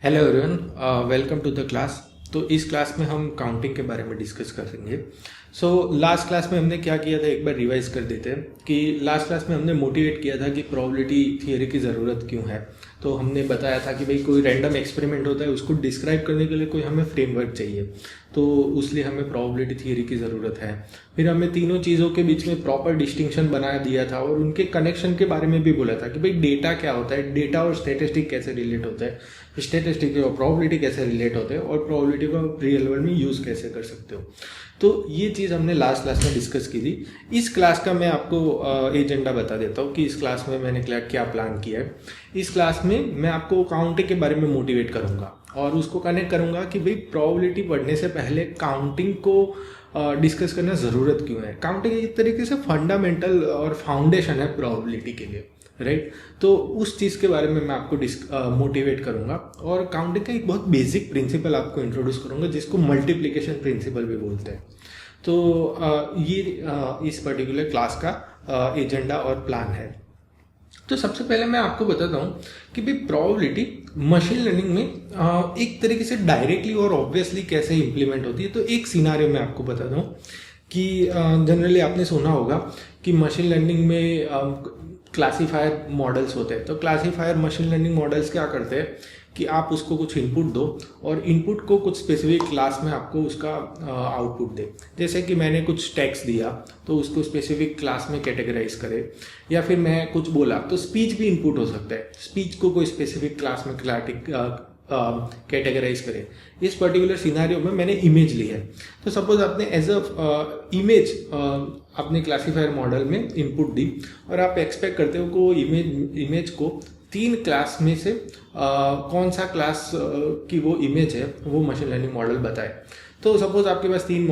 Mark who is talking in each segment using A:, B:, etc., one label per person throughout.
A: Hello everyone, welcome to the class. तो इस class में हम काउंटिंग के बारे में डिस्कस करेंगे। लास्ट क्लास में हमने क्या किया था, एक बार रिवाइज कर देते हैं कि लास्ट क्लास में हमने मोटिवेट किया था कि प्रोबेबिलिटी थियरी की ज़रूरत क्यों है। तो हमने बताया था कि भाई कोई रैंडम एक्सपेरिमेंट होता है, उसको डिस्क्राइब करने के लिए कोई हमें फ्रेमवर्क चाहिए, तो उसलिए हमें प्रोबेबिलिटी थियरी की ज़रूरत है। फिर हमने तीनों चीज़ों के बीच में प्रॉपर डिस्टिंक्शन बना दिया था और उनके कनेक्शन के बारे में भी बोला था कि भाई डेटा क्या होता है, डेटा और स्टैटिस्टिक कैसे रिलेट होता है, स्टैटिस्टिक और प्रोबेबिलिटी कैसे रिलेट होते हैं और प्रोबेबिलिटी को आप रियल वर्ल्ड में यूज़ कैसे कर सकते हो। तो ये चीज़ हमने लास्ट क्लास में डिस्कस की थी। इस क्लास का मैं आपको एजेंडा बता देता हूँ कि इस क्लास में मैंने क्या प्लान किया है। इस क्लास में मैं आपको काउंटिंग के बारे में मोटिवेट करूँगा और उसको कनेक्ट करूँगा कि भाई प्रोबेबिलिटी पढ़ने से पहले काउंटिंग को डिस्कस करना ज़रूरत क्यों है। काउंटिंग एक तरीके से फंडामेंटल और फाउंडेशन है प्रोबेबिलिटी के लिए, राइट। तो उस चीज़ के बारे में मैं आपको मोटिवेट करूंगा और काउंटिंग का एक बहुत बेसिक प्रिंसिपल आपको इंट्रोड्यूस करूंगा जिसको मल्टीप्लिकेशन प्रिंसिपल भी बोलते हैं। तो ये इस पर्टिकुलर क्लास का एजेंडा और प्लान है। तो सबसे पहले मैं आपको बताता हूँ कि भाई प्रोबेबिलिटी मशीन लर्निंग में एक तरीके से डायरेक्टली और ऑब्वियसली कैसे इम्प्लीमेंट होती है। तो एक सिनारियो मैं आपको बताता हूँ कि जनरली आपने सुना होगा कि मशीन लर्निंग में क्लासीफायर मॉडल्स होते हैं। तो क्लासीफायर मशीन लर्निंग मॉडल्स क्या करते हैं कि आप उसको कुछ इनपुट दो और इनपुट को कुछ स्पेसिफिक क्लास में आपको उसका आउटपुट दे। जैसे कि मैंने कुछ टेक्स्ट दिया तो उसको स्पेसिफिक क्लास में कैटेगराइज करे, या फिर मैं कुछ बोला तो स्पीच भी इनपुट हो सकता है, स्पीच को कोई स्पेसिफिक क्लास में कैटेगराइज करे। इस पर्टिकुलर सिनारियो में मैंने इमेज ली है। तो सपोज आपने एज अ इमेज अपने क्लासीफायर मॉडल में इनपुट दी और आप एक्सपेक्ट करते हो कि इमेज को 3 क्लास में से कौन सा क्लास की वो इमेज है वो मशीन लर्निंग मॉडल बताए। तो सपोज आपके पास 3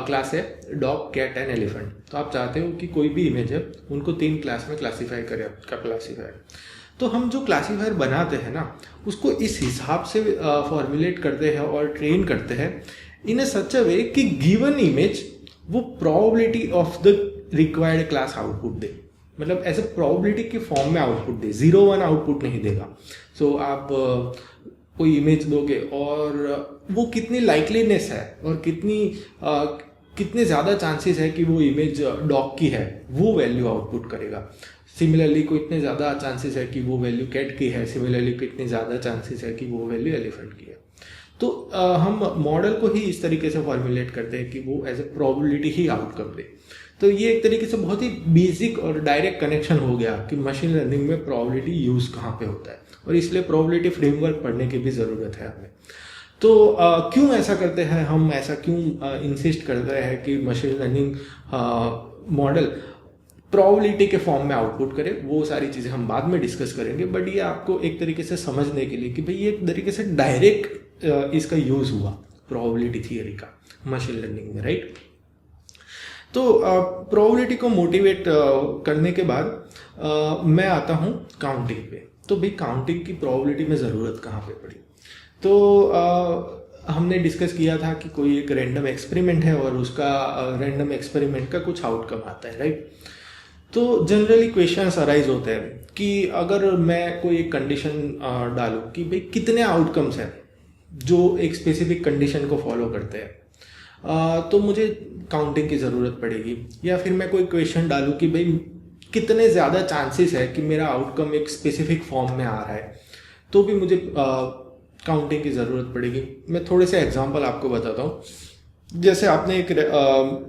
A: क्लास है, डॉग, कैट एंड एलिफेंट। तो आप चाहते हो कि कोई भी इमेज है उनको 3 क्लास में क्लासीफाई करे आपका क्लासीफायर। तो हम जो क्लासीफायर बनाते हैं ना, उसको इस हिसाब से फॉर्मुलेट करते हैं और ट्रेन करते हैं इन अ सच अ वे कि गिवन इमेज वो probability of the required class output दे, मतलब ऐसे प्रोबेबिलिटी के फॉर्म में आउटपुट दे, 0-1 आउटपुट नहीं देगा। आप कोई इमेज दोगे और वो कितनी लाइकलीनेस है और कितने ज़्यादा चांसेस है कि वो इमेज डॉग की है, वो वैल्यू आउटपुट करेगा। सिमिलरली को इतने ज़्यादा चांसेस है कि वो वैल्यू कैट की है, सिमिलरली को इतने ज़्यादा चांसेस है कि वो वैल्यू एलिफेंट की है। तो हम मॉडल को ही इस तरीके से फॉर्मुलेट करते हैं कि वो एज ए प्रोबेबिलिटी ही आउटकम दे। तो ये एक तरीके से बहुत ही बेसिक और डायरेक्ट कनेक्शन हो गया कि मशीन लर्निंग में प्रोबेबिलिटी यूज़ कहाँ पे होता है और इसलिए प्रोबेबिलिटी फ्रेमवर्क पढ़ने की भी ज़रूरत है हमें। तो क्यों ऐसा करते हैं हम, ऐसा क्यों इंसिस्ट करते हैं कि मशीन लर्निंग मॉडल प्रोबेबिलिटी के फॉर्म में आउटपुट करे, वो सारी चीज़ें हम बाद में डिस्कस करेंगे। बट ये आपको एक तरीके से समझने के लिए कि भाई ये एक तरीके से डायरेक्ट इसका यूज़ हुआ प्रोबेबिलिटी थियरी का मशीन लर्निंग में, राइट। तो प्रोबेबिलिटी को मोटिवेट करने के बाद मैं आता हूँ काउंटिंग पे। तो भाई काउंटिंग की प्रोबेबिलिटी में ज़रूरत कहाँ पे पड़ी। तो हमने डिस्कस किया था कि कोई एक रैंडम एक्सपेरिमेंट है और उसका रैंडम एक्सपेरिमेंट का कुछ आउटकम आता है, राइट। तो जनरली क्वेश्चंस अराइज होते हैं कि अगर मैं कोई एक कंडीशन डालूं कि भाई कितने आउटकम्स हैं जो एक स्पेसिफिक कंडीशन को फॉलो करते हैं, तो मुझे काउंटिंग की ज़रूरत पड़ेगी। या फिर मैं कोई क्वेश्चन डालूं कि भाई कितने ज़्यादा चांसेस है कि मेरा आउटकम एक स्पेसिफिक फॉर्म में आ रहा है, तो भी मुझे काउंटिंग की ज़रूरत पड़ेगी। मैं थोड़े से एग्जांपल आपको बताता हूँ। जैसे आपने एक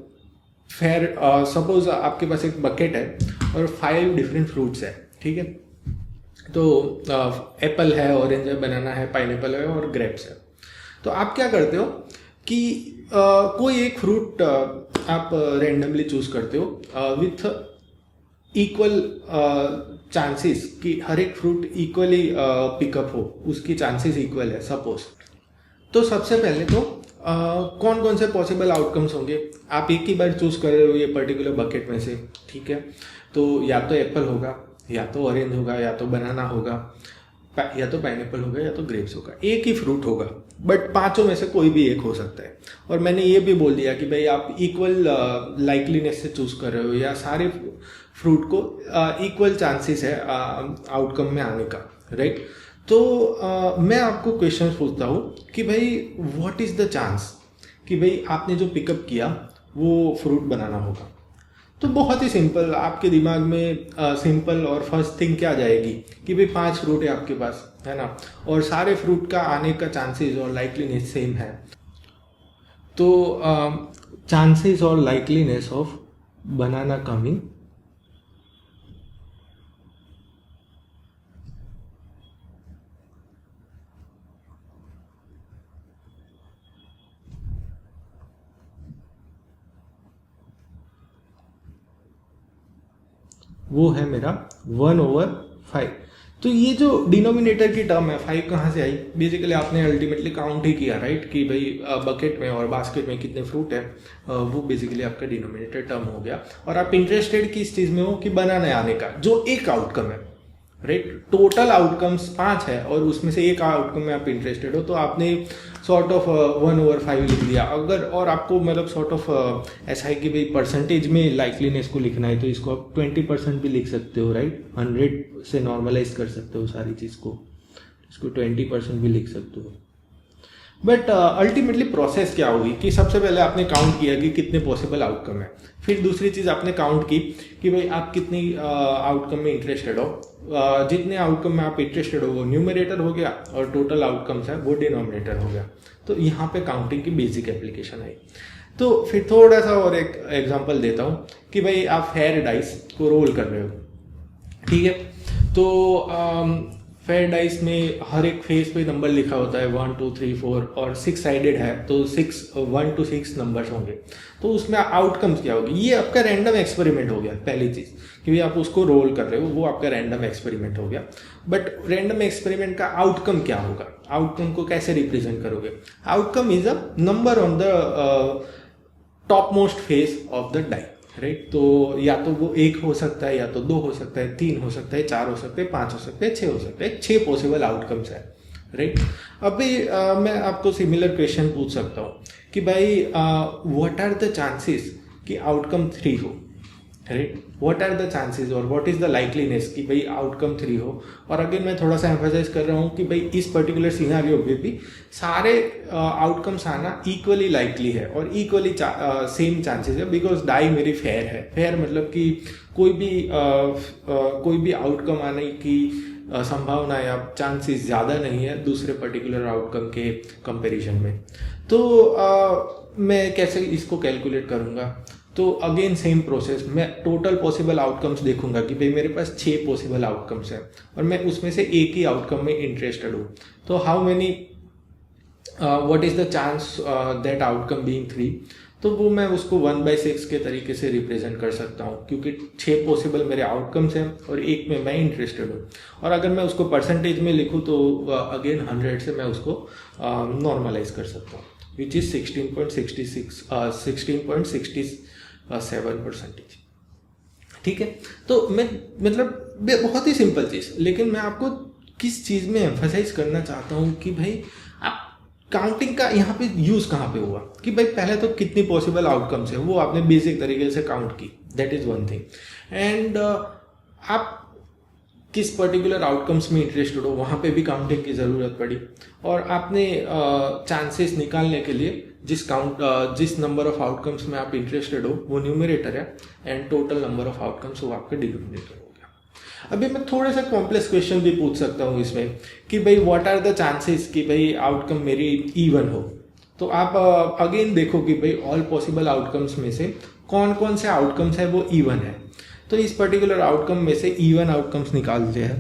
A: सपोज आपके पास एक बकेट है और 5 डिफरेंट फ्रूट्स है, ठीक है। तो एप्पल है, ऑरेंज है, बनाना है, पाइनएप्पल है और ग्रेप्स है। तो आप क्या करते हो कि कोई एक फ्रूट आप रेंडमली चूज करते हो विथ इक्वल चांसेस कि हर एक फ्रूट इक्वली पिकअप हो, उसकी चांसेस इक्वल है सपोज। तो सबसे पहले तो कौन कौन से पॉसिबल आउटकम्स होंगे, आप एक ही बार चूज कर रहे हो ये पर्टिकुलर बकेट में से, ठीक है। तो या तो एप्पल होगा, या तो ऑरेंज होगा, या तो बनाना होगा, या तो पाइनएप्पल होगा, या तो ग्रेप्स होगा। एक ही फ्रूट होगा, बट 5 में से कोई भी एक हो सकता है। और मैंने ये भी बोल दिया कि भाई आप इक्वल लाइकलीनेस से चूज कर रहे हो, या सारे फ्रूट को इक्वल चांसेस है आउटकम में आने का, राइट। तो मैं आपको क्वेश्चन पूछता हूँ कि भाई व्हाट इज़ द चांस कि भाई आपने जो पिकअप किया वो फ्रूट बनाना होगा। तो बहुत ही सिंपल, आपके दिमाग में सिंपल और फर्स्ट थिंग क्या जाएगी कि भाई 5 फ्रूट है आपके पास, है ना, और सारे फ्रूट का आने का चांसेस और लाइकलीनेस सेम है। तो चांसेस और लाइकलीनेस ऑफ बनाना कमिंग वो है मेरा 1/5। तो ये जो डिनोमिनेटर की टर्म है 5 कहाँ से आई? बेसिकली आपने अल्टीमेटली काउंट ही किया, राइट, कि भाई बकेट में और बास्केट में कितने फ्रूट है, वो बेसिकली आपका डिनोमिनेटर टर्म हो गया। और आप इंटरेस्टेड किस चीज़ में हो कि बनाने आने का जो एक आउटकम है, राइट। टोटल आउटकम्स 5 है और उसमें से एक आउटकम में आप इंटरेस्टेड हो, तो आपने सॉर्ट ऑफ 1/5 लिख दिया। अगर और आपको मतलब सॉर्ट ऑफ ऐसा है कि भाई परसेंटेज में लाइकलीनेस को लिखना है तो इसको आप 20% भी लिख सकते हो, राइट। 100 से नॉर्मलाइज कर सकते हो सारी चीज़ को, इसको 20% भी लिख सकते हो। बट अल्टीमेटली प्रोसेस क्या होगी कि सबसे पहले आपने काउंट किया कि कितने पॉसिबल आउटकम है। फिर दूसरी चीज़ आपने काउंट की कि भाई आप कितनी आउटकम में इंटरेस्टेड हो। जितने आउटकम में आप इंटरेस्टेड हो वो न्यूमरेटर हो गया और टोटल आउटकम्स है वो डिनोमिनेटर हो गया। तो यहाँ पे काउंटिंग की बेसिक एप्लीकेशन है। तो फिर थोड़ा सा और एक एग्जांपल देता हूँ कि भाई आप फेयर डाइस को रोल कर रहे हो, ठीक है। तो फेयर डाइस में हर एक फेस पे नंबर लिखा होता है 1 2 3 4 और 6 साइडेड है तो 1 to 6 नंबर्स होंगे। तो उसमें आउटकम्स क्या होगी? ये आपका रैंडम एक्सपेरिमेंट हो गया पहली चीज़ कि भाई आप उसको रोल कर रहे हो, वो आपका रैंडम एक्सपेरिमेंट हो गया। बट रैंडम एक्सपेरिमेंट का आउटकम क्या होगा? आउटकम को कैसे रिप्रेजेंट करोगे? Outcome is a number on the top most face of the die, right. तो या तो वो 1 हो सकता है, या तो 2 हो सकता है, 3 हो सकता है, 4 हो सकते हैं, 5 हो सकते हैं, 6 हो सकते हैं। 6 पॉसिबल आउटकम्स है, राइट। अभी मैं आपको सिमिलर क्वेश्चन पूछ सकता हूँ कि भाई व्हाट आर द चांसेस कि आउटकम 3 हो, right. What are the chances और व्हाट इज द लाइकलीनेस कि भाई आउटकम 3 हो। और अगेन मैं थोड़ा सा एम्फसाइज कर रहा हूँ कि भाई इस पर्टिकुलर सिनेरियो में भी सारे आउटकम्स आना इक्वली लाइकली है और इक्वली सेम चांसेस है, बिकॉज डाई मेरी फेयर है। फेयर मतलब कि कोई भी आउटकम आने की संभावना या चांसेस ज़्यादा नहीं है दूसरे पर्टिकुलर आउटकम के कंपैरिजन में। तो मैं कैसे इसको कैलकुलेट करूँगा? तो अगेन सेम प्रोसेस, मैं टोटल पॉसिबल आउटकम्स देखूंगा कि भाई मेरे पास 6 पॉसिबल आउटकम्स हैं और मैं उसमें से एक ही आउटकम में इंटरेस्टेड हूँ। तो how many what is the chance that outcome being 3? तो वो मैं उसको 1/6 के तरीके से रिप्रेजेंट कर सकता हूँ क्योंकि 6 पॉसिबल मेरे आउटकम्स हैं और एक में मैं इंटरेस्टेड हूँ। और अगर मैं उसको परसेंटेज में लिखूँ तो अगेन 100 से मैं उसको नॉर्मलाइज कर सकता हूँ, विच इज 16.67%, ठीक है। तो मैं मतलब बहुत ही सिंपल चीज़, लेकिन मैं आपको किस चीज़ में एम्फसाइज करना चाहता हूँ कि भाई आप काउंटिंग का यहाँ पे यूज़ कहाँ पे हुआ कि भाई पहले तो कितनी पॉसिबल आउटकम्स है वो आपने बेसिक तरीके से काउंट की, that is one thing. And आप किस पर्टिकुलर आउटकम्स में इंटरेस्टेड हो वहाँ पे भी काउंटिंग की ज़रूरत पड़ी। और आपने चांसेस निकालने के लिए जिस नंबर ऑफ आउटकम्स में आप इंटरेस्टेड हो वो न्यूमरेटर है and total number of outcomes वो आपका डिनोमिनेटर हो गया। अभी मैं थोड़ा सा कॉम्प्लेक्स क्वेश्चन भी पूछ सकता हूँ इसमें कि भाई व्हाट आर द चांसेस कि भाई आउटकम मेरी इवन हो। तो आप अगेन देखो कि भाई ऑल पॉसिबल आउटकम्स में से कौन कौन से आउटकम्स है वो इवन है। तो इस पर्टिकुलर आउटकम में से इवन आउटकम्स निकालते हैं।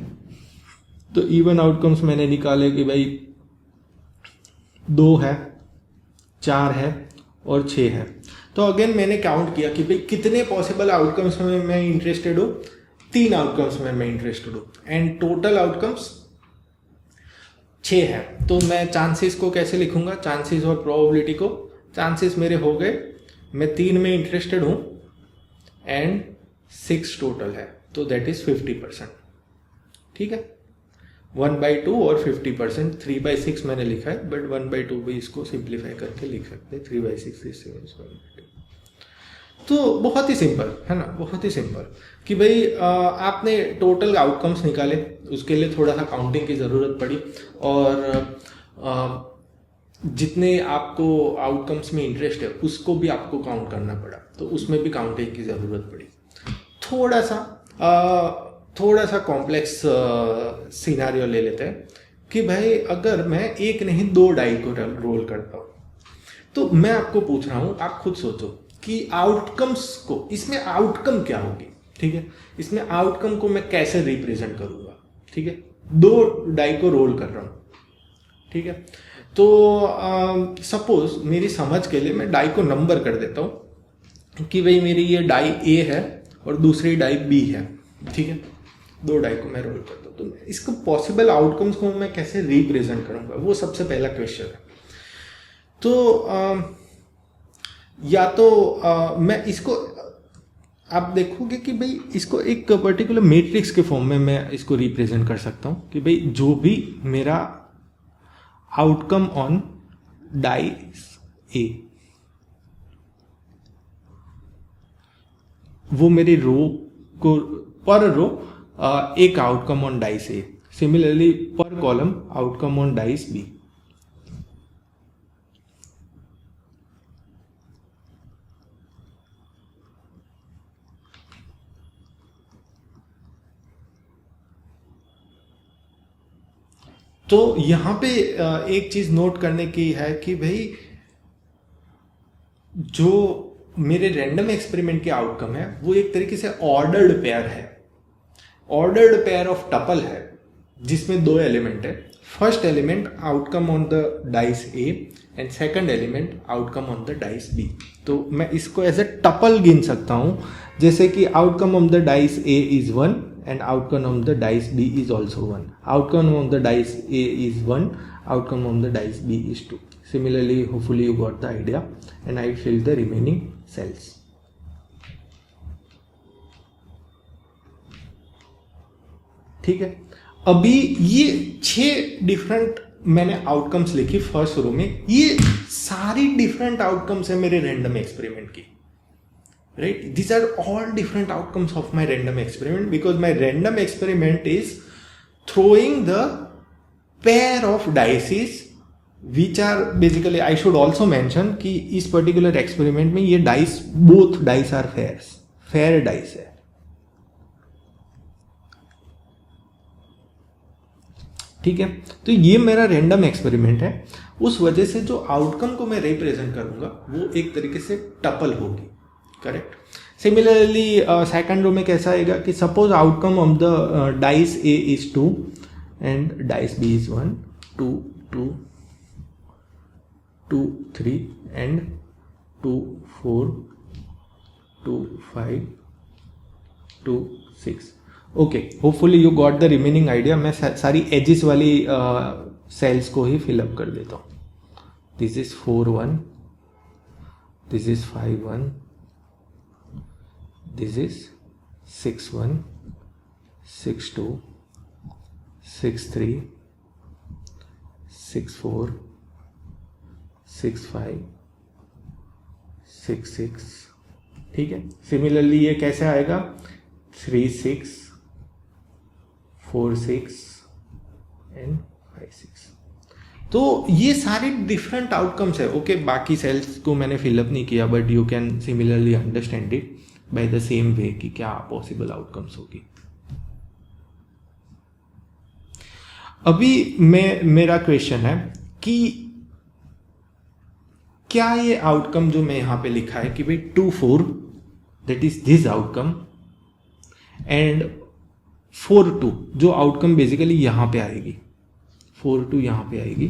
A: तो इवन आउटकम्स मैंने निकाले कि भाई 2 है, 4 है और 6 है। तो अगेन मैंने काउंट किया कि भाई कितने पॉसिबल आउटकम्स में मैं इंटरेस्टेड हूँ। 3 आउटकम्स में मैं इंटरेस्टेड हूँ एंड टोटल आउटकम्स 6 है। तो मैं चांसेस को कैसे लिखूंगा? चांसेस और प्रोबेबिलिटी को, चांसेस मेरे हो गए, मैं 3 में इंटरेस्टेड हूँ एंड 6 टोटल है, तो दैट इज 50%, ठीक है। 1/2 और 50%, 3/6 मैंने लिखा है बट 1/2 भी इसको सिंप्लीफाई करके लिख सकते हैं, 3/6 is 7/2। तो बहुत ही सिंपल है ना, बहुत ही सिंपल कि भाई आपने टोटल आउटकम्स निकाले, उसके लिए थोड़ा सा काउंटिंग की ज़रूरत पड़ी, और जितने आपको आउटकम्स में इंटरेस्ट है उसको भी आपको काउंट करना पड़ा, तो उसमें भी काउंटिंग की ज़रूरत पड़ी। थोड़ा सा कॉम्प्लेक्स सिनेरियो ले लेते हैं कि भाई अगर मैं एक नहीं 2 डाई को रोल करता हूँ, तो मैं आपको पूछ रहा हूँ, आप खुद सोचो कि आउटकम्स को, इसमें आउटकम क्या होगी, ठीक है, इसमें आउटकम को मैं कैसे रिप्रेजेंट करूँगा, ठीक है, 2 डाई को रोल कर रहा हूँ, ठीक है। तो सपोज मेरी समझ के लिए मैं डाई को नंबर कर देता हूँ कि भाई मेरी ये डाई ए है और दूसरी डाई बी है, ठीक है, 2 डाई को मैं रोल करता हूँ। तो इसको पॉसिबल आउटकम्स को मैं कैसे रिप्रेजेंट करूँगा, वो सबसे पहला क्वेश्चन है। तो या तो मैं इसको, आप देखोगे कि भाई इसको एक पर्टिकुलर मैट्रिक्स के फॉर्म में मैं इसको रिप्रेजेंट कर सकता हूँ कि भाई जो भी मेरा आउटकम ऑन डाइस ए, वो मेरी रो को, पर रो एक outcome on dice A, similarly per column outcome on dice B. तो यहाँ पे एक चीज नोट करने की है कि भाई जो मेरे रैंडम एक्सपेरिमेंट के आउटकम है वो एक तरीके से ऑर्डर्ड पेयर है, ऑर्डर्ड पेयर ऑफ टपल है, जिसमें 2 एलिमेंट है। First element outcome on the dice A and second element outcome on the dice B. तो मैं इसको एज ए टपल गिन सकता हूँ, जैसे कि outcome on the dice A is 1 and outcome of the dice B is also 1. Outcome of the dice A is 1, outcome of the dice B is 2. Similarly, hopefully you got the idea, and I fill the remaining cells. ठीक है, अभी ये 6 different मैंने outcomes लिखी first row में, ये सारी different outcomes है मेरे रैंडम एक्सपेरिमेंट की, right? These are all different outcomes of my random experiment, because my random experiment is throwing the pair of dice which are basically, I should also mention कि इस particular experiment में ये dice, both dice are fair dice है, ठीक है। तो ये मेरा रैंडम एक्सपेरिमेंट है, उस वजह से जो आउटकम को मैं रिप्रेजेंट करूंगा वो एक तरीके से टपल होगी, करेक्ट। सिमिलरली सेकंड रो में कैसा आएगा कि suppose outcome of the dice A is 2 and dice B is 1, 2 2 2 3 and 2 4 2 5 2 6। Okay, hopefully you got the remaining idea. मैं सारी एजिस वाली सेल्स को ही फिलअप कर देता हूँ। This is 4 1, this is 5 1, this is 6 1, 6 2, 6 3, 6 4, 6 5, 6 6, ठीक है। सिमिलरली ये कैसे आएगा 3 6, 4 6 एंड 5 6। तो ये सारे डिफरेंट आउटकम्स है। ओके, बाकी सेल्स को मैंने फिलअप नहीं किया, but you can similarly understand it by the same way कि क्या पॉसिबल आउटकम्स होगी। अभी मेरा क्वेश्चन है कि क्या ये आउटकम जो मैं यहां पे लिखा है कि भाई 2 4 that is this outcome and 4 2 जो आउटकम बेसिकली यहां पे आएगी, 4 2 यहां पे आएगी,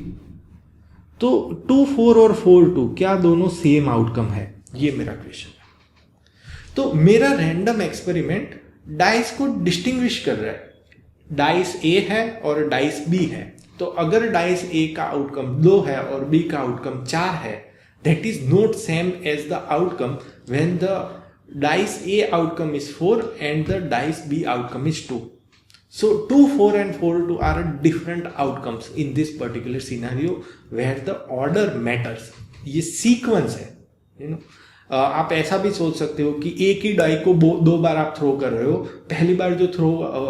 A: तो 2 4 और 4 2 क्या दोनों सेम आउटकम है? ये मेरा क्वेश्चन है। तो मेरा रैंडम एक्सपेरिमेंट डाइस को डिस्टिंग्विश कर रहा है, डाइस ए है और डाइस बी है। तो अगर डाइस ए का आउटकम 2 है और बी का आउटकम 4 है, that is not same as the outcome when the dice A outcome is 4 and the dice B outcome is 2. So 2 4 and 4 2 are different outcomes in this particular scenario where the order matters. ये sequence है, you know. आप ऐसा भी सोच सकते हो कि एक ही डाई को दो बार आप थ्रो कर रहे हो। पहली बार जो थ्रो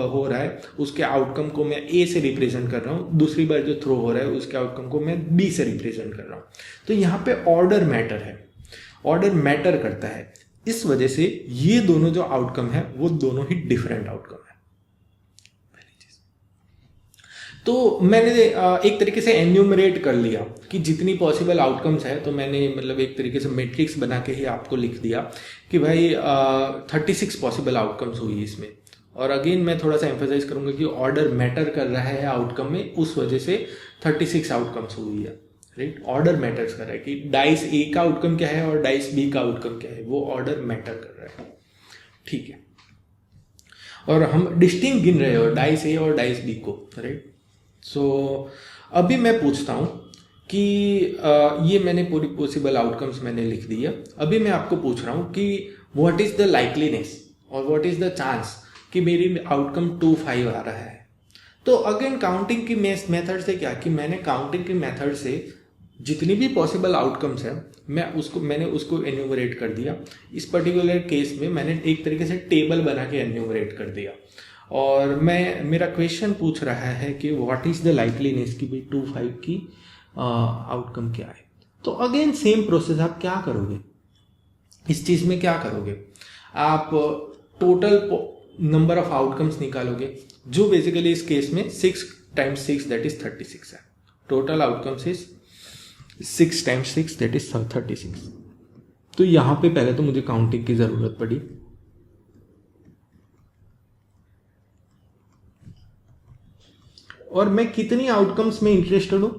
A: हो रहा है उसके आउटकम को मैं ए से रिप्रेजेंट कर रहा हूँ, दूसरी बार जो थ्रो हो रहा है उसके आउटकम को मैं बी से रिप्रेजेंट कर रहा हूँ। तो यहाँ पे ऑर्डर मैटर है, ऑर्डर मैटर करता है। इस वजह से ये दोनों जो आउटकम है वो दोनों ही डिफरेंट आउटकम है। तो मैंने एक तरीके से एन्यूमरेट कर लिया कि जितनी पॉसिबल आउटकम्स है, तो मैंने मतलब एक तरीके से मैट्रिक्स बना के ही आपको लिख दिया कि भाई 36 पॉसिबल आउटकम्स हुई इसमें। और अगेन मैं थोड़ा सा एम्फेसाइज करूंगा कि ऑर्डर मैटर कर रहा है आउटकम में, उस वजह से 36 आउटकम्स हुई है, राइट। ऑर्डर मैटर्स कर रहा है कि डाइस ए का आउटकम क्या है और डाइस बी का आउटकम क्या है, वो ऑर्डर मैटर कर रहा है, ठीक है। और हम डिस्टिंक्ट गिन रहे हो डाइस ए और डाइस बी को, राइट। सो अभी मैं पूछता हूँ कि ये मैंने पूरी पॉसिबल आउटकम्स मैंने लिख दिया। अभी मैं आपको पूछ रहा हूँ कि व्हाट इज़ द लाइकलीनेस और व्हाट इज़ द चांस कि मेरी आउटकम 2-5 आ रहा है। तो अगेन काउंटिंग की मेथड से क्या कि मैंने काउंटिंग की मेथड से जितनी भी पॉसिबल आउटकम्स है मैंने उसको एन्यूमरेट कर दिया। इस पर्टिकुलर केस में मैंने एक तरीके से टेबल बना के एन्यूमरेट कर दिया। और मेरा क्वेश्चन पूछ रहा है कि व्हाट इज़ द लाइकलीनेस की भाई 2-5 की आउटकम क्या है। तो अगेन सेम प्रोसेस, आप क्या करोगे इस चीज़ में, क्या करोगे आप टोटल नंबर ऑफ आउटकम्स निकालोगे, जो बेसिकली इस केस में 6 × 6 दैट इज 36 है। Total outcomes is 6 × 6 that is 36। तो यहाँ पे पहले तो मुझे काउंटिंग की ज़रूरत पड़ी। और मैं कितनी आउटकम्स में इंटरेस्टेड हूँ,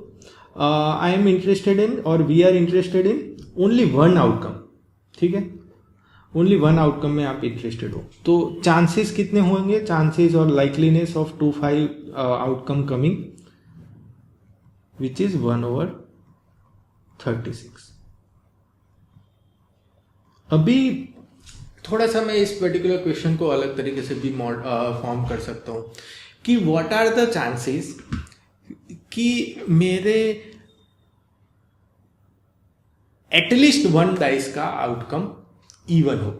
A: आई एम इंटरेस्टेड इन और we are interested in only 1 outcome, ठीक है। ओनली 1 आउटकम में आप इंटरेस्टेड हो। तो चांसेस कितने होंगे, चांसेस और likeliness of 2-5 outcome coming which is 1/36। अभी थोड़ा सा मैं इस पर्टिकुलर क्वेश्चन को अलग तरीके से भी फॉर्म कर सकता हूँ कि व्हाट आर द चांसेस कि मेरे एटलीस्ट 1 डाइस का आउटकम इवन हो,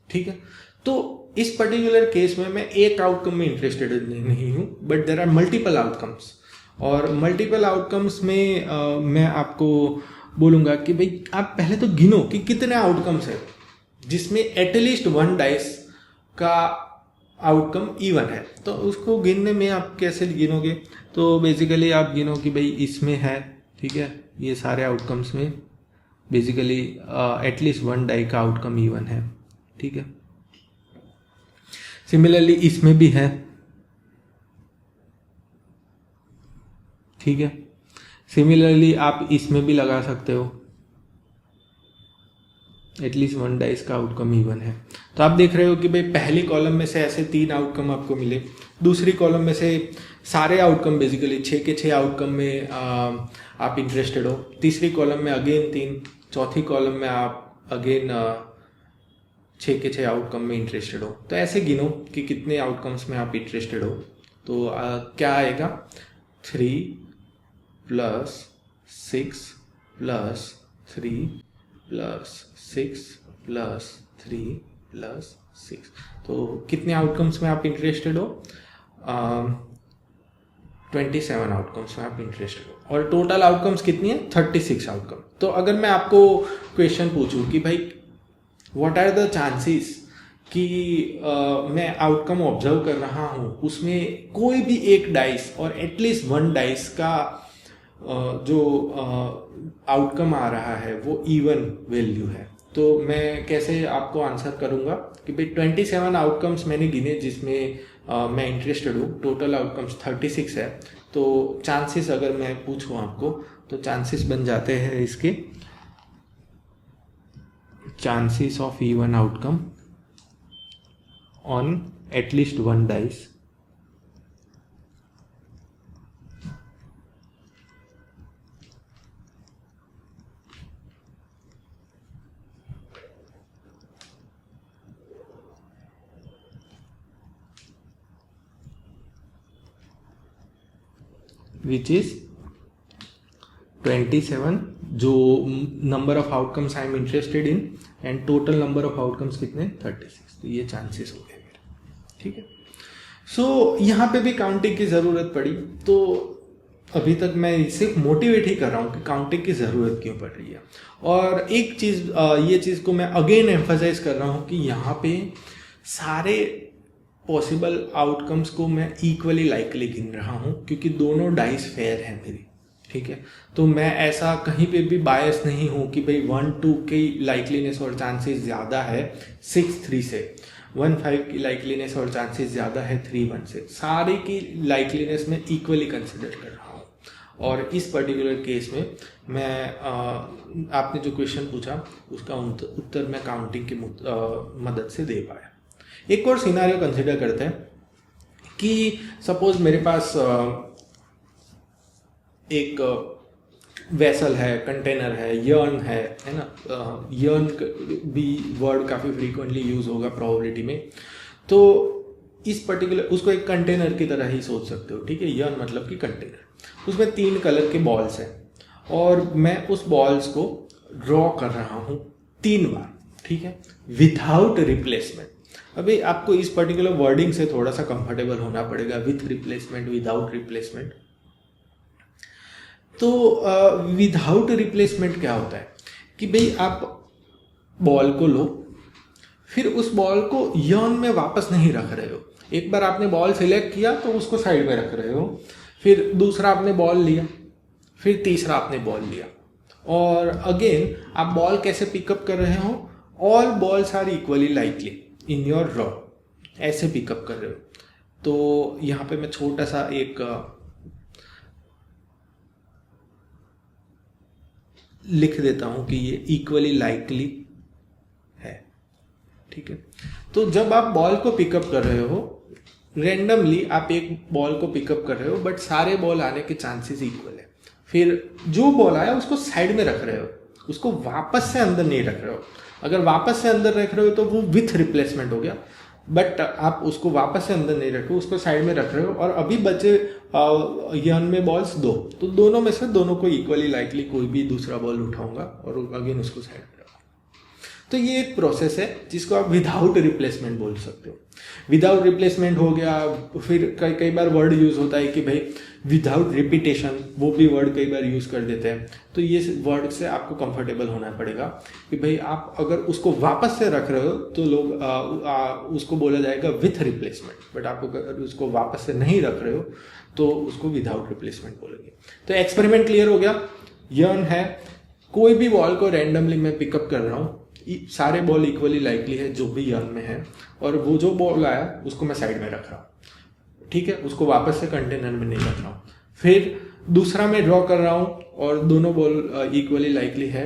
A: ठीक है। तो इस पर्टिकुलर केस में मैं एक आउटकम में इंटरेस्टेड नहीं हूं, but there are multiple outcomes. और मल्टीपल आउटकम्स में मैं आपको बोलूंगा कि भाई आप पहले तो गिनो कि कितने आउटकम्स है जिसमें एटलीस्ट 1 डाइस का आउटकम इवन है। तो उसको गिनने में आप कैसे गिनोगे, तो बेसिकली आप गिनो कि भाई इसमें है, ठीक है, ये सारे आउटकम्स में बेसिकली एटलीस्ट 1 डाई का आउटकम इवन है, ठीक है। सिमिलरली इसमें भी है, ठीक है। सिमिलरली आप इसमें भी लगा सकते हो, एटलीस्ट 1 डाइस का आउटकम इवन है। तो आप देख रहे हो कि भाई पहली कॉलम में से ऐसे 3 आउटकम आपको मिले, दूसरी कॉलम में से सारे आउटकम बेसिकली 6 के 6 आउटकम में आप इंटरेस्टेड हो, तीसरी कॉलम में अगेन 3, चौथी कॉलम में आप अगेन 6 के 6 आउटकम में इंटरेस्टेड हो। तो ऐसे गिनो कि कितने आउटकम्स में आप इंटरेस्टेड हो। तो क्या आएगा, 3 + 6 + 3 + 6 + 3 + 6। तो कितने आउटकम्स में आप इंटरेस्टेड हो, 27 आउटकम्स में आप इंटरेस्टेड हो। और टोटल आउटकम्स कितनी है, 36 आउटकम। तो अगर मैं आपको क्वेश्चन पूछूं कि भाई व्हाट आर द चांसेस कि मैं आउटकम ऑब्जर्व कर रहा हूँ उसमें कोई भी एक डाइस और एटलीस्ट 1 डाइस का जो आउटकम आ रहा है वो इवन वैल्यू है, तो मैं कैसे आपको आंसर करूँगा कि भाई 27 आउटकम्स मैंने गिने जिसमें मैं इंटरेस्टेड हूँ, टोटल आउटकम्स 36 है। तो चांसेस अगर मैं पूछूँ आपको तो चांसेस बन जाते हैं इसके, chances of even outcome on at least 1 dice which is 27 जो number of outcomes I am interested in, and total number of outcomes कितने 36, तो ये चांसेस हो गए मेरे, ठीक है। सो यहाँ पे भी काउंटिंग की ज़रूरत पड़ी, तो अभी तक मैं सिर्फ मोटिवेट ही कर रहा हूँ कि काउंटिंग की ज़रूरत क्यों पड़ रही है। और एक चीज़, ये चीज़ को मैं अगेन एम्फसाइज कर रहा हूँ कि यहाँ पे सारे पॉसिबल आउटकम्स को मैं इक्वली लाइकली गिन रहा हूँ, क्योंकि दोनों डाइस फेयर है मेरी, ठीक है। तो मैं ऐसा कहीं पे भी बायस नहीं हूँ कि भाई 1-2 की लाइकलीनेस और चांसेस ज़्यादा है 6-3 से, 1-5 की लाइकलीनेस और चांसेस ज़्यादा है 3-1 से। सारे की लाइकलीनेस में इक्वली कंसिडर कर रहा हूँ। और इस पर्टिकुलर केस में मैं आपने जो क्वेश्चन पूछा उसका उत्तर मैं काउंटिंग की मदद से दे पाया। एक और सिनारियो कंसिडर करते हैं कि सपोज मेरे पास एक वेसल है, कंटेनर है, यर्न है ना। यर्न भी वर्ड काफ़ी फ्रीक्वेंटली यूज़ होगा प्रोबेबिलिटी में, तो इस पर्टिकुलर उसको एक कंटेनर की तरह ही सोच सकते हो, ठीक है। यर्न मतलब कि कंटेनर, उसमें 3 कलर के बॉल्स हैं और मैं उस बॉल्स को ड्रॉ कर रहा हूँ 3 बार, ठीक है, विदाउट रिप्लेसमेंट। अभी आपको इस पर्टिकुलर वर्डिंग से थोड़ा सा कंफर्टेबल होना पड़ेगा, विथ रिप्लेसमेंट, विदाउट रिप्लेसमेंट। तो विदाउट रिप्लेसमेंट क्या होता है कि भाई आप बॉल को लो, फिर उस बॉल को यर्न में वापस नहीं रख रहे हो। एक बार आपने बॉल सिलेक्ट किया तो उसको साइड में रख रहे हो, फिर दूसरा आपने बॉल लिया, फिर तीसरा आपने बॉल लिया, और अगेन आप बॉल कैसे पिकअप कर रहे हो, all balls are equally likely in your draw, ऐसे पिकअप कर रहे हो। तो यहाँ पे मैं छोटा सा एक लिख देता हूं कि ये इक्वली लाइकली है, ठीक है। तो जब आप बॉल को पिकअप कर रहे हो, रेंडमली आप एक बॉल को पिकअप कर रहे हो, बट सारे बॉल आने के चांसेस इक्वल है। फिर जो बॉल आया उसको साइड में रख रहे हो, उसको वापस से अंदर नहीं रख रहे हो। अगर वापस से अंदर रख रहे हो तो वो विथ रिप्लेसमेंट हो गया, बट आप उसको वापस से अंदर नहीं रखो, उसको साइड में रख रहे हो। और अभी बचे यर्न में बॉल्स 2, तो दोनों में से दोनों को इक्वली लाइकली कोई भी दूसरा बॉल उठाऊंगा और अगेन उसको साइड में रखूंगा। तो ये एक प्रोसेस है जिसको आप विदाउट रिप्लेसमेंट बोल सकते हो। विदाउट रिप्लेसमेंट हो गया। फिर कई बार वर्ड यूज होता है कि भाई विदाउट रिपीटेशन, वो भी वर्ड कई बार यूज कर देते हैं। तो ये वर्ड से आपको कंफर्टेबल होना पड़ेगा कि भाई आप अगर उसको वापस से रख रहे हो तो लोग उसको बोला जाएगा विथ रिप्लेसमेंट, बट आप अगर उसको वापस से नहीं रख रहे हो तो उसको विदाउट रिप्लेसमेंट बोलेंगे। तो एक्सपेरिमेंट क्लियर हो गया। यर्न है, कोई भी बॉल को रैंडमली मैं पिकअप कर रहा हूँ, सारे बॉल इक्वली लाइकली है जो भी यर्न में है, और वो जो बॉल आया उसको मैं साइड में रख रहा हूँ, ठीक है, उसको वापस से कंटेनर में नहीं रख रहा हूँ। फिर दूसरा मैं ड्रॉ कर रहा हूँ और दोनों बॉल इक्वली लाइकली है,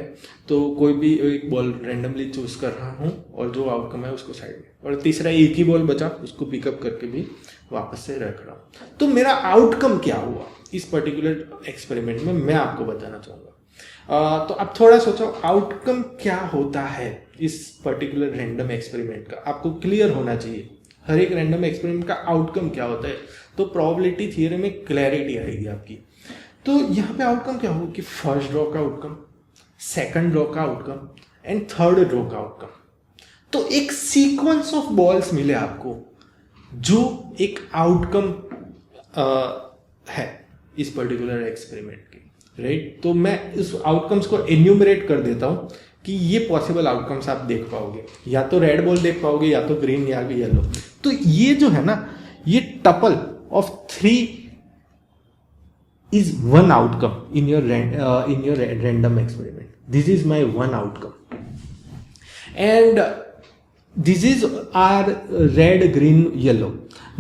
A: तो कोई भी एक बॉल रैंडमली चूज कर रहा हूँ और जो आउटकम है उसको साइड में, और तीसरा एक ही बॉल बचा उसको पिकअप करके भी वापस से रख रहा हूँ। तो मेरा आउटकम क्या हुआ इस पर्टिकुलर एक्सपेरिमेंट में, मैं आपको बताना चाहूँगा। तो अब थोड़ा सोचो आउटकम क्या होता है इस पर्टिकुलर रैंडम एक्सपेरिमेंट का। आपको क्लियर होना चाहिए हर एक रैंडम एक्सपेरिमेंट का आउटकम क्या होता है, तो प्रोबेबिलिटी थियरी में क्लैरिटी आएगी आपकी। तो यहाँ पे आउटकम क्या होगा कि फर्स्ट ड्रॉ का आउटकम, सेकंड ड्रॉ का आउटकम एंड थर्ड ड्रॉ का आउटकम। तो एक सीक्वेंस ऑफ बॉल्स मिले आपको जो एक आउटकम है इस पर्टिकुलर एक्सपेरिमेंट की, राइट। तो मैं इस आउटकम्स को एन्यूमरेट कर देता हूं कि ये पॉसिबल आउटकम्स आप देख पाओगे, या तो रेड बॉल देख पाओगे, या तो ग्रीन, या येलो। तो ये जो है ना, ये tuple of 3 is one outcome in your random experiment. This is my one outcome, and this is our red, green, yellow.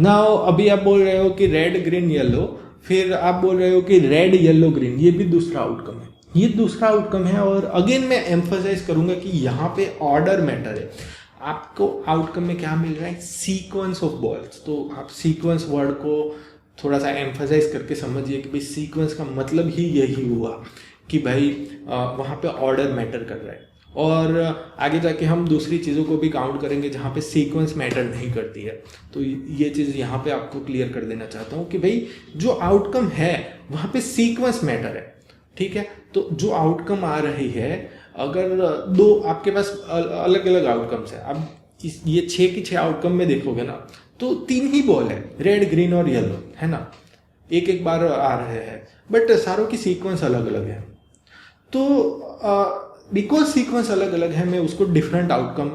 A: Now अभी आप बोल रहे हो कि रेड, ग्रीन, येलो, फिर आप बोल रहे हो कि रेड, येलो, ग्रीन, ये भी दूसरा आउटकम है, ये दूसरा आउटकम है। और अगेन मैं एम्फसाइज करूंगा कि यहाँ पे ऑर्डर मैटर है। आपको आउटकम में क्या मिल रहा है, सीक्वेंस ऑफ बॉल्स। तो आप सीक्वेंस वर्ड को थोड़ा सा एम्फसाइज करके समझिए कि भाई सीक्वेंस का मतलब ही यही हुआ कि भाई वहाँ पे ऑर्डर मैटर कर रहा है। और आगे जाके हम दूसरी चीज़ों को भी काउंट करेंगे जहाँ पे सीक्वेंस मैटर नहीं करती है। तो ये चीज़ यहाँ पे आपको क्लियर कर देना चाहता हूँ कि भाई जो आउटकम है वहाँ पे सीक्वेंस मैटर है। ठीक है। तो जो आउटकम आ रही है, अगर दो आपके पास अलग अलग आउटकम्स है, अब ये 6 की 6 आउटकम में देखोगे ना तो 3 ही बॉल है, रेड ग्रीन और येलो, है ना, एक एक बार आ रहे हैं, बट सारों की सीक्वेंस अलग अलग है। तो बिकॉज सीक्वेंस अलग अलग है, मैं उसको डिफरेंट आउटकम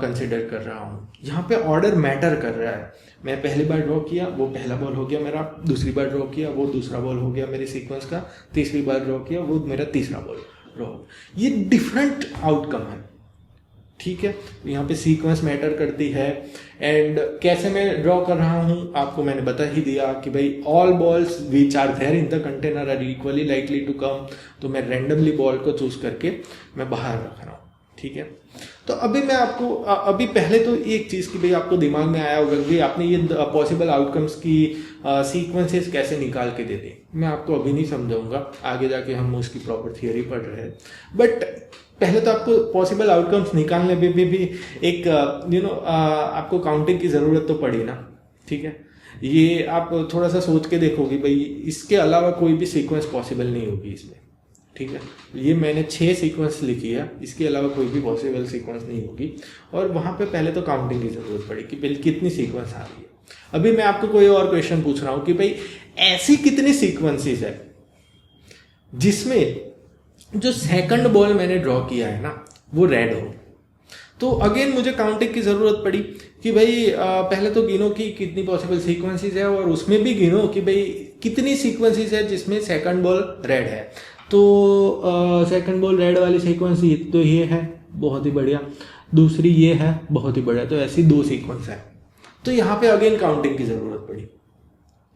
A: कंसिडर कर रहा हूँ। यहाँ पे ऑर्डर मैटर कर रहा है। मैं पहली बार ड्रॉ किया, वो पहला बॉल हो गया मेरा, दूसरी बार ड्रॉ किया, वो दूसरा बॉल हो गया मेरी सीक्वेंस का, तीसरी बार ड्रॉ किया, वो मेरा तीसरा बॉल ड्रॉ। ये डिफरेंट आउटकम है, ठीक है। यहाँ पे सीक्वेंस मैटर करती है। एंड कैसे मैं ड्रॉ कर रहा हूँ आपको मैंने बता ही दिया कि भाई all balls which are there in the container are equally likely to come. तो मैं रैंडमली बॉल को चूज करके मैं बाहर रख रहा हूँ, ठीक है। तो अभी मैं आपको अभी पहले तो एक चीज़ की भाई आपको दिमाग में आया होगा कि आपने ये पॉसिबल आउटकम्स की सीक्वेंसेस कैसे निकाल के दे दी। मैं आपको अभी नहीं समझाऊंगा, आगे जाके हम उसकी प्रॉपर थियोरी पढ़ रहे हैं। बट पहले तो आपको पॉसिबल आउटकम्स निकालने में भी एक आपको काउंटिंग की ज़रूरत तो पड़ी ना, ठीक है। ये आप थोड़ा सा सोच के देखोगे भाई, इसके अलावा कोई भी सीक्वेंस पॉसिबल नहीं होगी इसमें, ठीक है। ये मैंने 6 सीक्वेंस लिखी है, इसके अलावा कोई भी पॉसिबल सीक्वेंस नहीं होगी। और वहाँ पे पहले तो काउंटिंग की ज़रूरत पड़ी कि पहले कितनी सीक्वेंस आ रही है। अभी मैं आपको कोई और क्वेश्चन पूछ रहा हूँ कि भाई ऐसी कितनी सीक्वेंसेस है जिसमें जो सेकंड बॉल मैंने ड्रॉ किया है ना वो रेड हो। तो अगेन मुझे काउंटिंग की ज़रूरत पड़ी कि भाई पहले तो गिनो कि कितनी पॉसिबल सीक्वेंसेस है, और उसमें भी गिनो कि भाई कितनी सीक्वेंसेस है जिसमें सेकंड बॉल रेड है। तो सेकंड बॉल रेड वाली सीक्वेंस तो ये है, बहुत ही बढ़िया, दूसरी ये है, बहुत ही बढ़िया। तो ऐसी 2 सीक्वेंस है। तो यहाँ पे अगेन काउंटिंग की ज़रूरत पड़ी,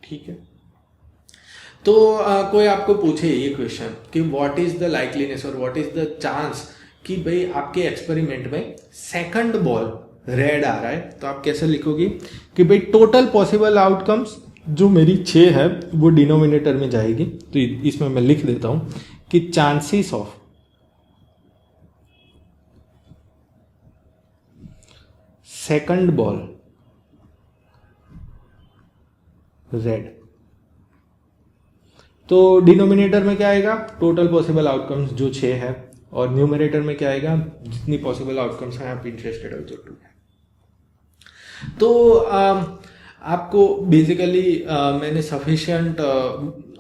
A: ठीक है। तो कोई आपको पूछे ये क्वेश्चन कि व्हाट इज द लाइकलीनेस और व्हाट इज द चांस कि भाई आपके एक्सपेरिमेंट में सेकंड बॉल रेड आ रहा है, तो आप कैसे लिखोगे कि भाई टोटल पॉसिबल आउटकम्स जो मेरी 6 है वो डिनोमिनेटर में जाएगी। तो इसमें मैं लिख देता हूं कि chances of second ball red. तो डिनोमिनेटर में क्या आएगा, टोटल पॉसिबल आउटकम्स जो 6 है, और न्यूमरेटर में क्या आएगा, जितनी पॉसिबल आउटकम्स हैं आप इंटरेस्टेड हो जो 2 है। तो आपको बेसिकली मैंने सफिशिएंट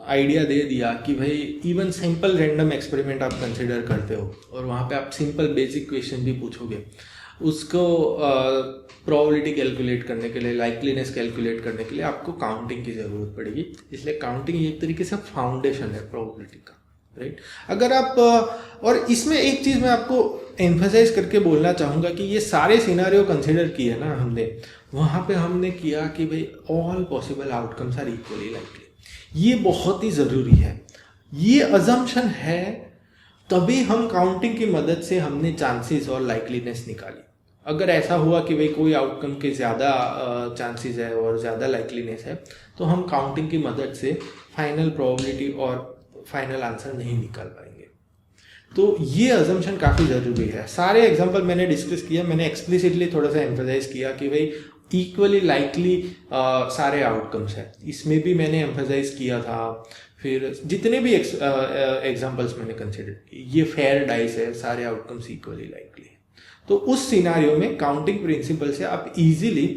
A: आइडिया दे दिया कि भाई इवन सिंपल रैंडम एक्सपेरिमेंट आप कंसिडर करते हो और वहाँ पे आप सिंपल बेसिक क्वेश्चन भी पूछोगे, उसको प्रोबेबिलिटी कैलकुलेट करने के लिए, लाइकलीनेस कैलकुलेट करने के लिए आपको काउंटिंग की ज़रूरत पड़ेगी। इसलिए काउंटिंग एक तरीके से फाउंडेशन है प्रोबेबिलिटी का, राइट। अगर आप और इसमें एक चीज़ मैं आपको एम्फसाइज करके बोलना चाहूँगा कि ये सारे सिनारियो कंसिडर किए ना हमने, वहाँ पे हमने किया कि भाई all possible outcomes are equally likely. ये बहुत ही ज़रूरी है, ये अजम्पशन है, तभी हम काउंटिंग की मदद से हमने चांसेस और लाइकलीनेस निकाली। अगर ऐसा हुआ कि भाई कोई आउटकम के ज़्यादा चांसेस है और ज़्यादा लाइकलीनेस है, तो हम काउंटिंग की मदद से फाइनल प्रोबेबिलिटी और फाइनल आंसर नहीं निकाल पाएंगे। तो ये अजम्पशन काफ़ी ज़रूरी है। सारे एग्जांपल मैंने डिस्कस किया, मैंने एक्सप्लिसिटली थोड़ा सा एम्फसाइज किया कि भाई इक्वली लाइकली सारे आउटकम्स हैं, इसमें भी मैंने एम्फसाइज किया था। फिर जितने भी एग्जांपल्स मैंने कंसिडर किए, ये फेयर डाइस है, सारे आउटकम्स इक्वली लाइकली है। तो उस सिनारियो में काउंटिंग प्रिंसिपल से आप इजीली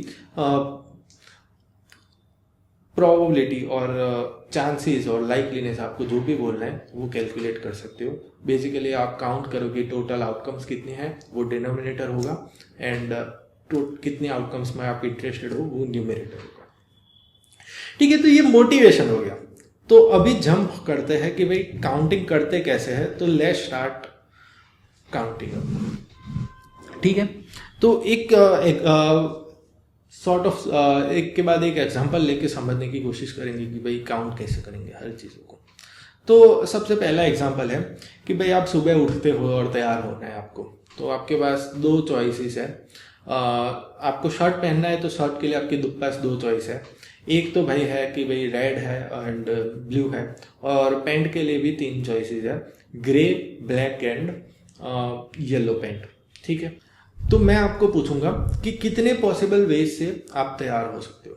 A: प्रोबेबिलिटी और चांसेस और लाइकलीनेस, आपको जो भी बोलना है वो कैलकुलेट कर सकते हो। बेसिकली आप काउंट करोगे टोटल आउटकम्स कितने हैं, वो डिनोमिनेटर होगा, एंड कितने आउटकम्स में आप इंटरेस्टेड हो वो न्यूमरेटर होगा, ठीक है। तो ये मोटिवेशन हो गया। तो अभी जंप करते हैं कि भाई काउंटिंग करते कैसे हैं। तो लेट्स स्टार्ट काउंटिंग, ठीक है। तो एक सॉर्ट ऑफ एक के बाद एक एग्जांपल लेके समझने की कोशिश करेंगे कि भाई काउंट कैसे करेंगे हर चीज़ों को। तो सबसे पहला एग्जांपल है कि भाई आप सुबह उठते हो और तैयार होना है आपको, तो आपके पास 2 चॉइसेस है। आपको शर्ट पहनना है तो शर्ट के लिए आपके पास 2 चॉइस है। एक तो भाई है कि भाई रेड है एंड ब्लू है, और पैंट के लिए भी 3 चॉइसेस है, grey, black and yellow pant, ठीक है। तो मैं आपको पूछूंगा कि कितने पॉसिबल वेज से आप तैयार हो सकते हो।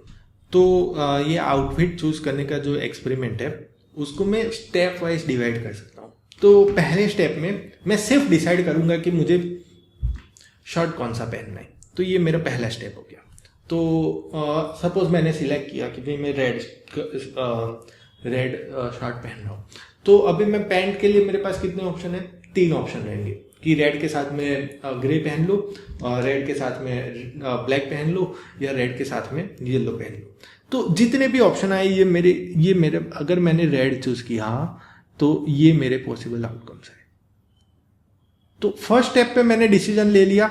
A: तो ये आउटफिट चूज करने का जो एक्सपेरिमेंट है उसको मैं स्टेप वाइज डिवाइड कर सकता हूँ। तो पहले स्टेप में मैं सिर्फ डिसाइड करूंगा कि मुझे शर्ट कौन सा पहनना है। तो ये मेरा पहला स्टेप हो गया। तो सपोज मैंने सिलेक्ट किया कि भाई मैं रेड शर्ट पहन रहा हूँ। तो अभी मैं पैंट के लिए मेरे पास कितने ऑप्शन है? 3 ऑप्शन रहेंगे कि रेड के साथ में ग्रे पहन लो, रेड के साथ में ब्लैक पहन लो, या रेड के साथ में येलो पहन लो। तो जितने भी ऑप्शन आए ये मेरे अगर मैंने रेड चूज किया तो ये मेरे पॉसिबल आउटकम्स है। तो फर्स्ट स्टेप पे मैंने डिसीजन ले लिया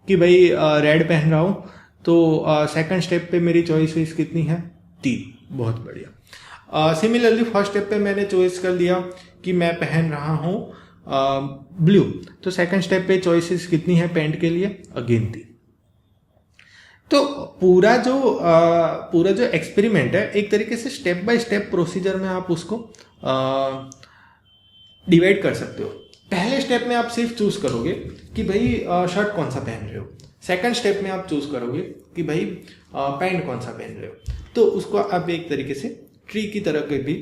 A: कि भाई रेड पहन रहा हूँ। तो सेकंड स्टेप पे मेरी चॉइस कितनी है? 3। बहुत बढ़िया। सिमिलरली फर्स्ट स्टेप पे मैंने चॉइस कर लिया कि मैं पहन रहा हूँ ब्लू। तो सेकंड स्टेप पे चॉइसेस कितनी है पैंट के लिए? अगेन 3। तो पूरा जो एक्सपेरिमेंट है एक तरीके से स्टेप बाय स्टेप प्रोसीजर में आप उसको डिवाइड कर सकते हो। पहले स्टेप में आप सिर्फ चूज करोगे कि भाई शर्ट कौन सा पहन रहे हो। सेकंड स्टेप में आप चूज करोगे कि भाई पैंट कौन सा पहन रहे हो। तो उसको आप एक तरीके से ट्री की तरह के भी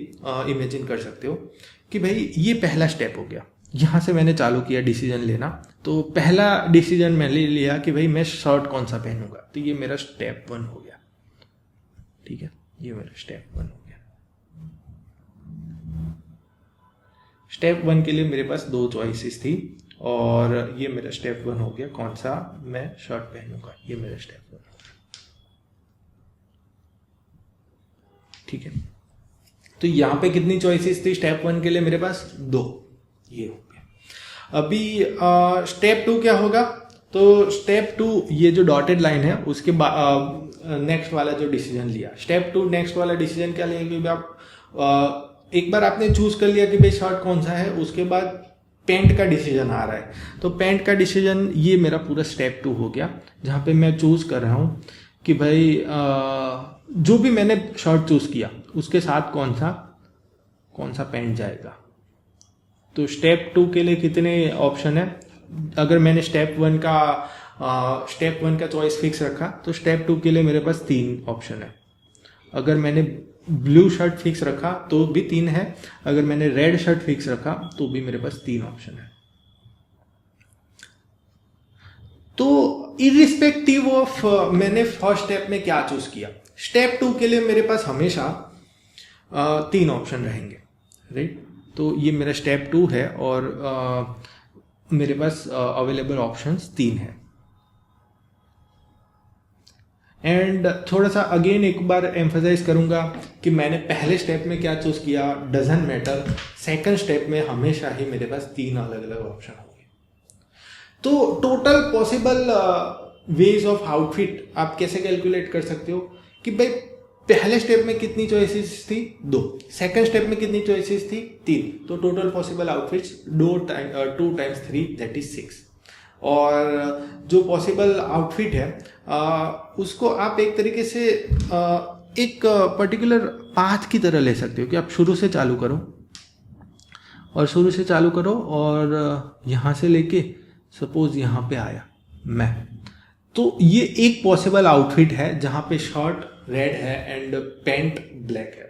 A: इमेजिन कर सकते हो कि भाई ये पहला स्टेप हो गया। यहाँ से मैंने चालू किया डिसीजन लेना। तो पहला डिसीजन मैंने लिया कि भाई मैं शर्ट कौन सा पहनूंगा। तो ये मेरा स्टेप 1 हो गया। ठीक है, ये मेरा स्टेप 1 हो गया। स्टेप 1 के लिए मेरे पास 2 चॉइसेस थी और ये मेरा स्टेप 1 हो गया। कौन सा मैं शर्ट पहनूंगा, ये मेरा स्टेप 1 हो गया। ठीक है, तो यहां पे कितनी चॉइसेस थी स्टेप 1 के लिए? मेरे पास 2। ये हो गया। अभी स्टेप 2 क्या होगा? तो स्टेप 2 ये जो डॉटेड लाइन है उसके नेक्स्ट वाला जो डिसीजन लिया, स्टेप 2 नेक्स्ट वाला डिसीजन क्या लेंगे आप? एक बार आपने चूज कर लिया कि भाई शर्ट कौन सा है, उसके बाद पेंट का डिसीजन आ रहा है। तो पेंट का डिसीजन ये मेरा पूरा स्टेप 2 हो गया, जहाँ पे मैं चूज कर रहा हूँ कि भाई जो भी मैंने शर्ट चूज किया उसके साथ कौन सा पेंट जाएगा। तो स्टेप 2 के लिए कितने ऑप्शन है? अगर मैंने स्टेप 1 का चॉइस फिक्स रखा तो स्टेप 2 के लिए मेरे पास 3 ऑप्शन है। अगर मैंने ब्लू शर्ट फिक्स रखा तो भी 3 है। अगर मैंने रेड शर्ट फिक्स रखा तो भी मेरे पास 3 ऑप्शन है। तो इरिस्पेक्टिव ऑफ मैंने फर्स्ट स्टेप में क्या चूज किया, स्टेप 2 के लिए मेरे पास हमेशा 3 ऑप्शन रहेंगे, राइट। तो ये मेरा स्टेप 2 है और मेरे पास अवेलेबल ऑप्शंस 3 है। एंड थोड़ा सा अगेन एक बार एम्फसाइज करूंगा कि मैंने पहले स्टेप में क्या चूज किया डजंट मैटर, सेकंड स्टेप में हमेशा ही मेरे पास 3 अलग अलग ऑप्शन होंगे। तो total possible ways of outfit आप कैसे कैलकुलेट कर सकते हो कि भाई पहले स्टेप में कितनी चॉइसेस थी? 2। सेकंड स्टेप में कितनी चॉइसेस थी? 3। तो total possible outfits 2 times 3 that is 6। और जो पॉसिबल आउटफिट है उसको आप एक तरीके से एक पर्टिकुलर पाथ की तरह ले सकते हो कि आप शुरू से चालू करो और यहाँ से लेके सपोज यहाँ पे आया मैं, तो ये एक पॉसिबल आउटफिट है जहाँ पे शर्ट रेड है एंड पैंट ब्लैक है।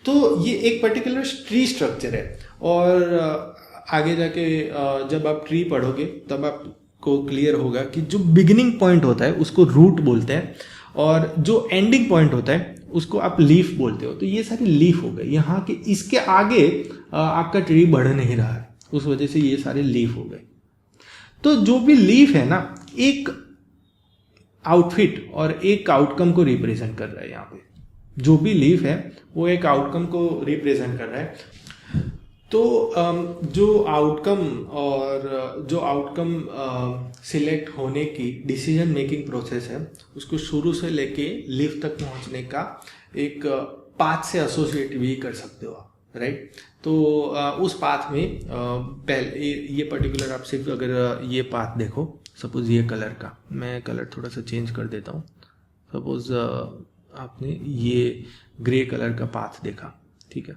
A: तो ये एक पर्टिकुलर ट्री स्ट्रक्चर है और आगे जाके जब आप ट्री पढ़ोगे तब आपको क्लियर होगा कि जो बिगिनिंग पॉइंट होता है उसको रूट बोलते हैं और जो एंडिंग पॉइंट होता है उसको आप लीफ बोलते हो। तो ये सारी लीफ हो गए यहाँ के, इसके आगे आपका ट्री बढ़ नहीं रहा है, उस वजह से ये सारे लीफ हो गए। तो जो भी लीफ है ना, एक आउटफिट और एक आउटकम को रिप्रेजेंट कर रहा है। यहाँ पे जो भी लीफ है वो एक आउटकम को रिप्रेजेंट कर रहा है। तो जो आउटकम सिलेक्ट होने की डिसीजन मेकिंग प्रोसेस है उसको शुरू से लेके लीफ तक पहुंचने का एक पाथ से एसोसिएट भी कर सकते हो आप, राइट। तो उस पाथ में पहले ये पर्टिकुलर आप सिर्फ अगर ये पाथ देखो, सपोज ये कलर का, मैं कलर थोड़ा सा चेंज कर देता हूँ। सपोज आपने ये ग्रे कलर का पाथ देखा, ठीक है।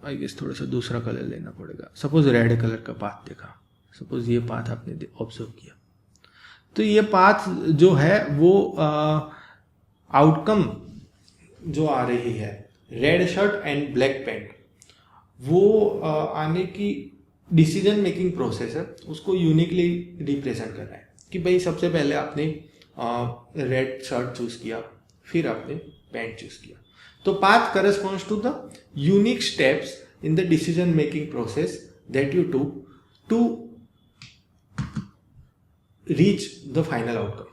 A: आई गेस थोड़ा सा दूसरा कलर लेना पड़ेगा। सपोज रेड कलर का पाथ देखा, सपोज ये पाथ आपने ऑब्जर्व किया। तो ये पाथ जो है वो आउटकम जो आ रही है red shirt and black pant, वो आने की डिसीजन मेकिंग प्रोसेस है उसको यूनिकली रिप्रेजेंट कर रहा है कि भाई सबसे पहले आपने रेड शर्ट चूज किया, फिर आपने पैंट चूज किया। तो path corresponds to the unique steps in the decision making process that you to reach the final outcome,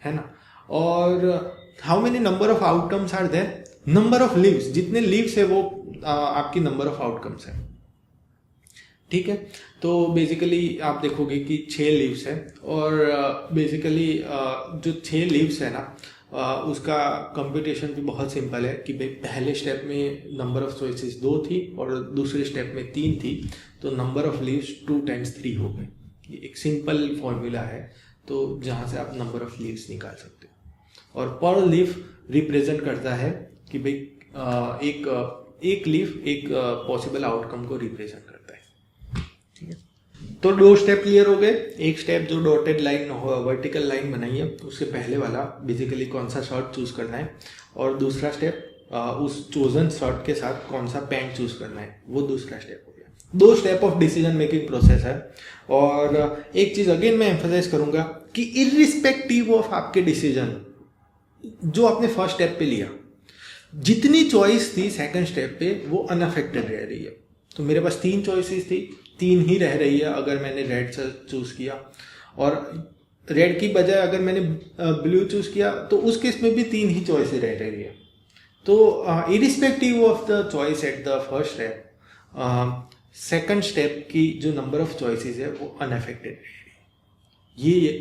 A: है ना। और how many number of outcomes are there, number of leaves, जितने leaves है वो आपकी number of outcomes है, ठीक है। तो बेसिकली आप देखोगे कि 6 लीव्स है और बेसिकली जो 6 लीव्स है ना उसका कंप्यूटेशन भी बहुत सिंपल है कि भाई पहले स्टेप में नंबर ऑफ चॉइसेस 2 थी और दूसरे स्टेप में 3 थी, तो नंबर ऑफ लीव्स 2 × 3 हो गए। ये एक सिंपल फॉर्मूला है तो जहाँ से आप नंबर ऑफ लीव्स निकाल सकते हो। और पर लीफ रिप्रेजेंट करता है कि भाई एक लीफ एक पॉसिबल आउटकम को रिप्रेजेंट करता है, ठीक है। तो 2 स्टेप क्लियर हो गए। एक स्टेप जो डॉटेड लाइन वर्टिकल लाइन बनाई है उससे पहले वाला बेसिकली कौन सा शर्ट चूज करना है, और दूसरा स्टेप उस चोजन शर्ट के साथ कौन सा पैंट चूज करना है, वो दूसरा स्टेप हो गया। 2 step of decision making process है। और एक चीज अगेन मैं एम्फसाइज करूंगा कि इररिस्पेक्टिव ऑफ आपके डिसीजन जो आपने फर्स्ट स्टेप पे लिया, जितनी चॉइस थी सेकंड स्टेप पे वो अनअफेक्टेड रह रही है। तो मेरे पास 3 चॉइसेस थी, 3 ही रह रही है अगर मैंने रेड से चूज किया, और रेड की बजाय अगर मैंने ब्लू चूज किया तो उस केस में भी 3 ही चॉइसेस रह रही है। तो irrespective of the choice at the first step, second step की जो नंबर ऑफ चॉइसेस है वो अनअफेक्टेड रह रही है।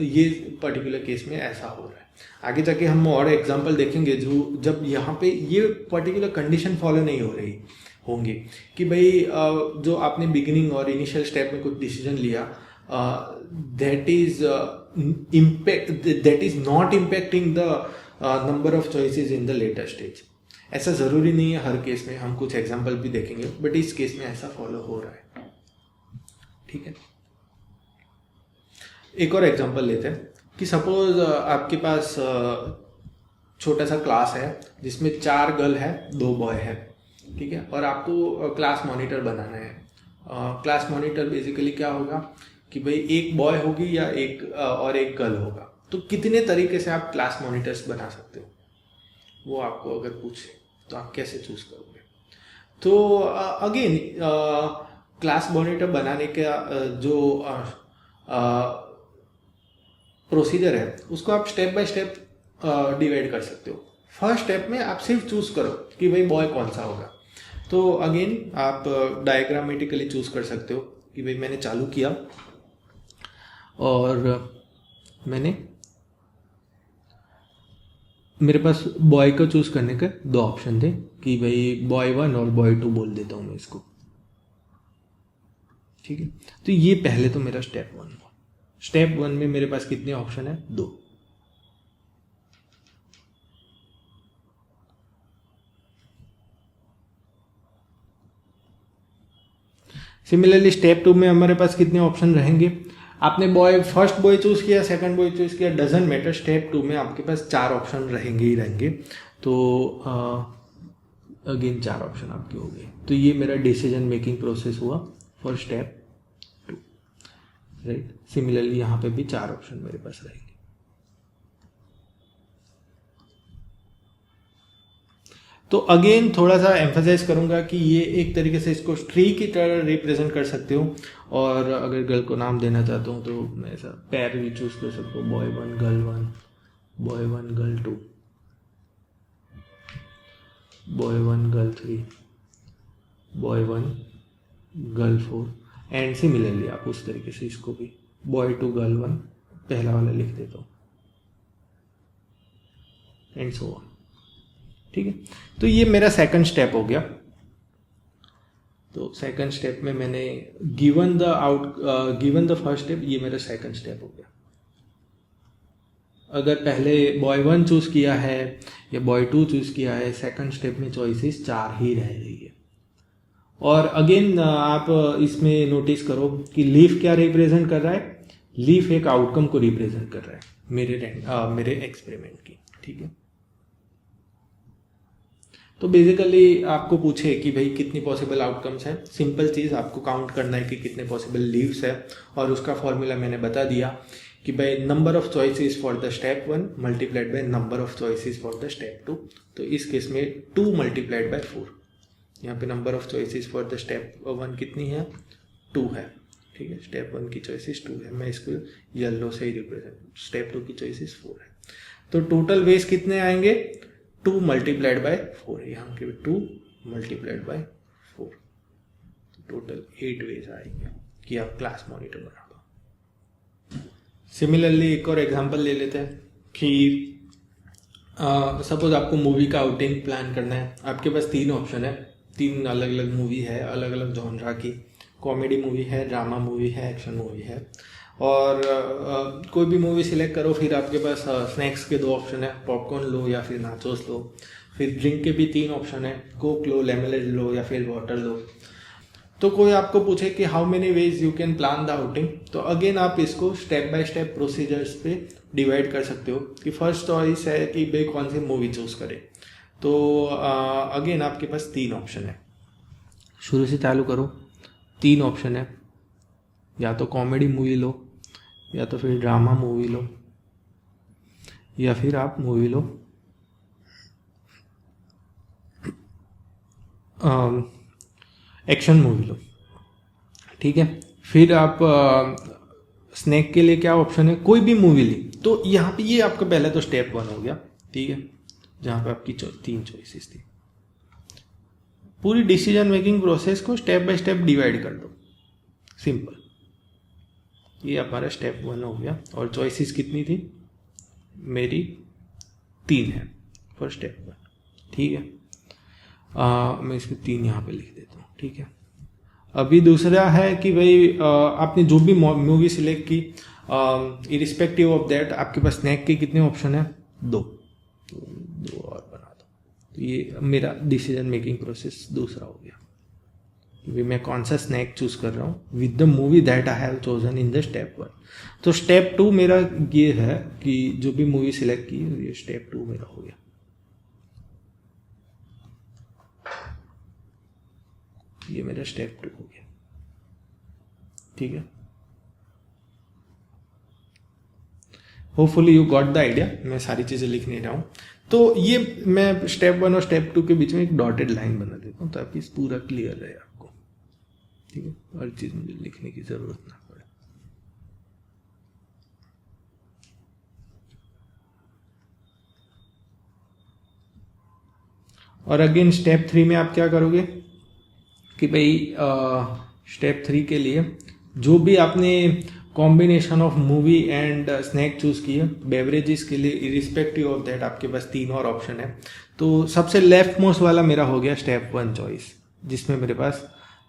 A: ये पर्टिकुलर केस में ऐसा हो रहा है। आगे जाके हम और एग्जांपल देखेंगे जो जब यहाँ पे ये पर्टिकुलर कंडीशन फॉलो नहीं हो रही होंगे कि भाई जो आपने बिगिनिंग और इनिशियल स्टेप में कुछ डिसीजन लिया that is not impacting the number of choices in the later stage. ऐसा ज़रूरी नहीं है हर केस में, हम कुछ एग्जांपल भी देखेंगे, बट इस केस में ऐसा फॉलो हो रहा है, ठीक है। एक और एग्जांपल लेते हैं कि सपोज आपके पास छोटा सा क्लास है जिसमें 4 गर्ल है 2 बॉय है, ठीक है, और आपको क्लास मॉनिटर बनाना है। क्लास मॉनिटर बेसिकली क्या होगा कि भाई एक बॉय होगी या एक गर्ल होगा। तो कितने तरीके से आप क्लास मॉनिटर्स बना सकते हो, वो आपको अगर पूछे तो आप कैसे चूज करोगे। तो अगेन क्लास मॉनिटर बनाने का जो प्रोसीजर है उसको आप स्टेप बाय स्टेप डिवाइड कर सकते हो। फर्स्ट स्टेप में आप सिर्फ चूज करो कि भाई बॉय कौन सा होगा। तो अगेन आप डायग्रामेटिकली चूज कर सकते हो कि भाई मैंने चालू किया और मेरे पास बॉय को चूज करने के 2 ऑप्शन थे कि भाई बॉय 1 और बॉय 2 बोल देता हूँ मैं इसको, ठीक है। तो ये पहले तो मेरा स्टेप 1 हुआ। स्टेप 1 में मेरे पास कितने ऑप्शन है? 2। सिमिलरली स्टेप 2 में हमारे पास कितने ऑप्शन रहेंगे? आपने फर्स्ट बॉय चूज किया, सेकंड बॉय चूज किया, डजंट मैटर। स्टेप 2 में आपके पास 4 ऑप्शन रहेंगे ही रहेंगे। तो अगेन 4 ऑप्शन आपके हो गए। तो ये मेरा डिसीजन मेकिंग प्रोसेस हुआ फॉर स्टेप 2, राइट। सिमिलरली यहाँ पे भी 4 ऑप्शन मेरे पास रहेंगे। तो अगेन थोड़ा सा एम्फसाइज करूंगा कि ये एक तरीके से इसको ट्री की तरह रिप्रेजेंट कर सकते हो, और अगर गर्ल को नाम देना चाहता हूँ तो मैं ऐसा पैर भी चूज कर सकता हूँ, boy 1 girl 1, boy 1 girl 2, boy 1 girl 3, boy 1 girl 4, and similarly आप उस तरीके से इसको भी बॉय 2 गर्ल 1 पहला वाला लिख देता हूँ, एंड सो ऑन, ठीक है। तो ये मेरा सेकंड स्टेप हो गया। तो सेकंड स्टेप में मैंने गिवन द फर्स्ट स्टेप, ये मेरा सेकंड स्टेप हो गया। अगर पहले बॉय 1 चूज किया है या बॉय 2 चूज किया है, सेकंड स्टेप में चॉइसेस 4 ही रह रही है। और अगेन आप इसमें नोटिस करो कि लीफ क्या रिप्रेजेंट कर रहा है? लीफ एक आउटकम को रिप्रेजेंट कर रहा है मेरे एक्सपेरिमेंट की, ठीक है। तो बेसिकली आपको पूछे कि भाई कितनी पॉसिबल आउटकम्स है, सिंपल चीज़ आपको काउंट करना है कि कितने पॉसिबल लीव्स है, और उसका फॉर्मूला मैंने बता दिया कि भाई number of choices for the step 1 multiplied by number of choices for the step 2। तो इस केस में 2 मल्टीप्लाइड बाय 4, यहाँ पे number of choices for the step 1 कितनी है, 2 है। ठीक है, स्टेप 1 की चॉइसेस 2 है, मैं इसको येलो से ही रिप्रेजेंट, स्टेप 2 की चॉइसेस 4 है। तो टोटल वेज कितने आएंगे, 2 मल्टीप्लाइड बाय 4 है, यहाँ के 2 मल्टीप्लाइड बाय 4, तो टोटल 8 वेज आएंगे कि आप क्लास मॉनिटर बना दो। सिमिलरली एक और एग्जांपल ले लेते हैं कि सपोज आपको मूवी का आउटिंग प्लान करना है। आपके पास 3 ऑप्शन है, 3 अलग अलग मूवी है, अलग अलग जॉनरा की। कॉमेडी मूवी है, ड्रामा मूवी है, एक्शन मूवी है, और कोई भी मूवी सिलेक्ट करो। फिर आपके पास स्नैक्स के 2 ऑप्शन है, पॉपकॉर्न लो या फिर नाचोस लो। फिर ड्रिंक के भी 3 ऑप्शन है, कोक लो, लेमनेड लो या फिर वाटर लो। तो कोई आपको पूछे कि how many ways you can plan the outing, तो अगेन आप इसको स्टेप बाय स्टेप प्रोसीजर्स पे डिवाइड कर सकते हो कि फर्स्ट चॉइस है कि भाई कौन सी मूवी चूज करें। तो अगेन आपके पास 3 ऑप्शन है, शुरू से चालू करो। 3 ऑप्शन है, या तो कॉमेडी मूवी लो, या तो फिर ड्रामा मूवी लो, या फिर आप मूवी लो एक्शन मूवी लो। ठीक है, फिर आप स्नैक के लिए क्या ऑप्शन है, कोई भी मूवी ली। तो यहाँ पे ये आपका पहला तो स्टेप 1 हो गया। ठीक है, जहाँ पे आपकी 3 चॉइसेस थी। पूरी डिसीजन मेकिंग प्रोसेस को स्टेप बाय स्टेप डिवाइड कर दो, सिंपल। ये हमारा स्टेप 1 हो गया, और चॉइसेस कितनी थी, मेरी 3 है फॉर स्टेप 1। ठीक है, मैं इसको 3 यहाँ पे लिख देता हूँ। ठीक है, अभी दूसरा है कि भाई आपने जो भी मूवी सिलेक्ट की, इरिस्पेक्टिव ऑफ दैट आपके पास स्नैक के कितने ऑप्शन है, 2 और बना दो। तो ये मेरा डिसीजन मेकिंग प्रोसेस दूसरा हो गया कि मैं कौन सा स्नैक चूज कर रहा हूँ with the movie that I have chosen in the step 1। तो स्टेप 2 मेरा ये है कि जो भी मूवी सिलेक्ट की, ये स्टेप 2 मेरा हो गया। ये मेरा स्टेप 2 हो गया। ठीक है, hopefully you got the idea. मैं सारी चीजें लिख नहीं रहा हूं। तो ये मैं स्टेप 1 और स्टेप 2 के बीच में एक डॉटेड लाइन बना देता हूं ताकि पूरा क्लियर रहे आपको। ठीक है, हर चीज मुझे लिखने की जरूरत ना पड़े। और अगेन स्टेप 3 में आप क्या करोगे कि भाई स्टेप 3 के लिए जो भी आपने combination of movie and snack choose किए, बेवरेजेस के लिए इरिस्पेक्टिव ऑफ दैट आपके पास 3 और ऑप्शन है। तो सबसे लेफ्ट मोस्ट वाला मेरा हो गया स्टेप 1 चॉइस, जिसमें मेरे पास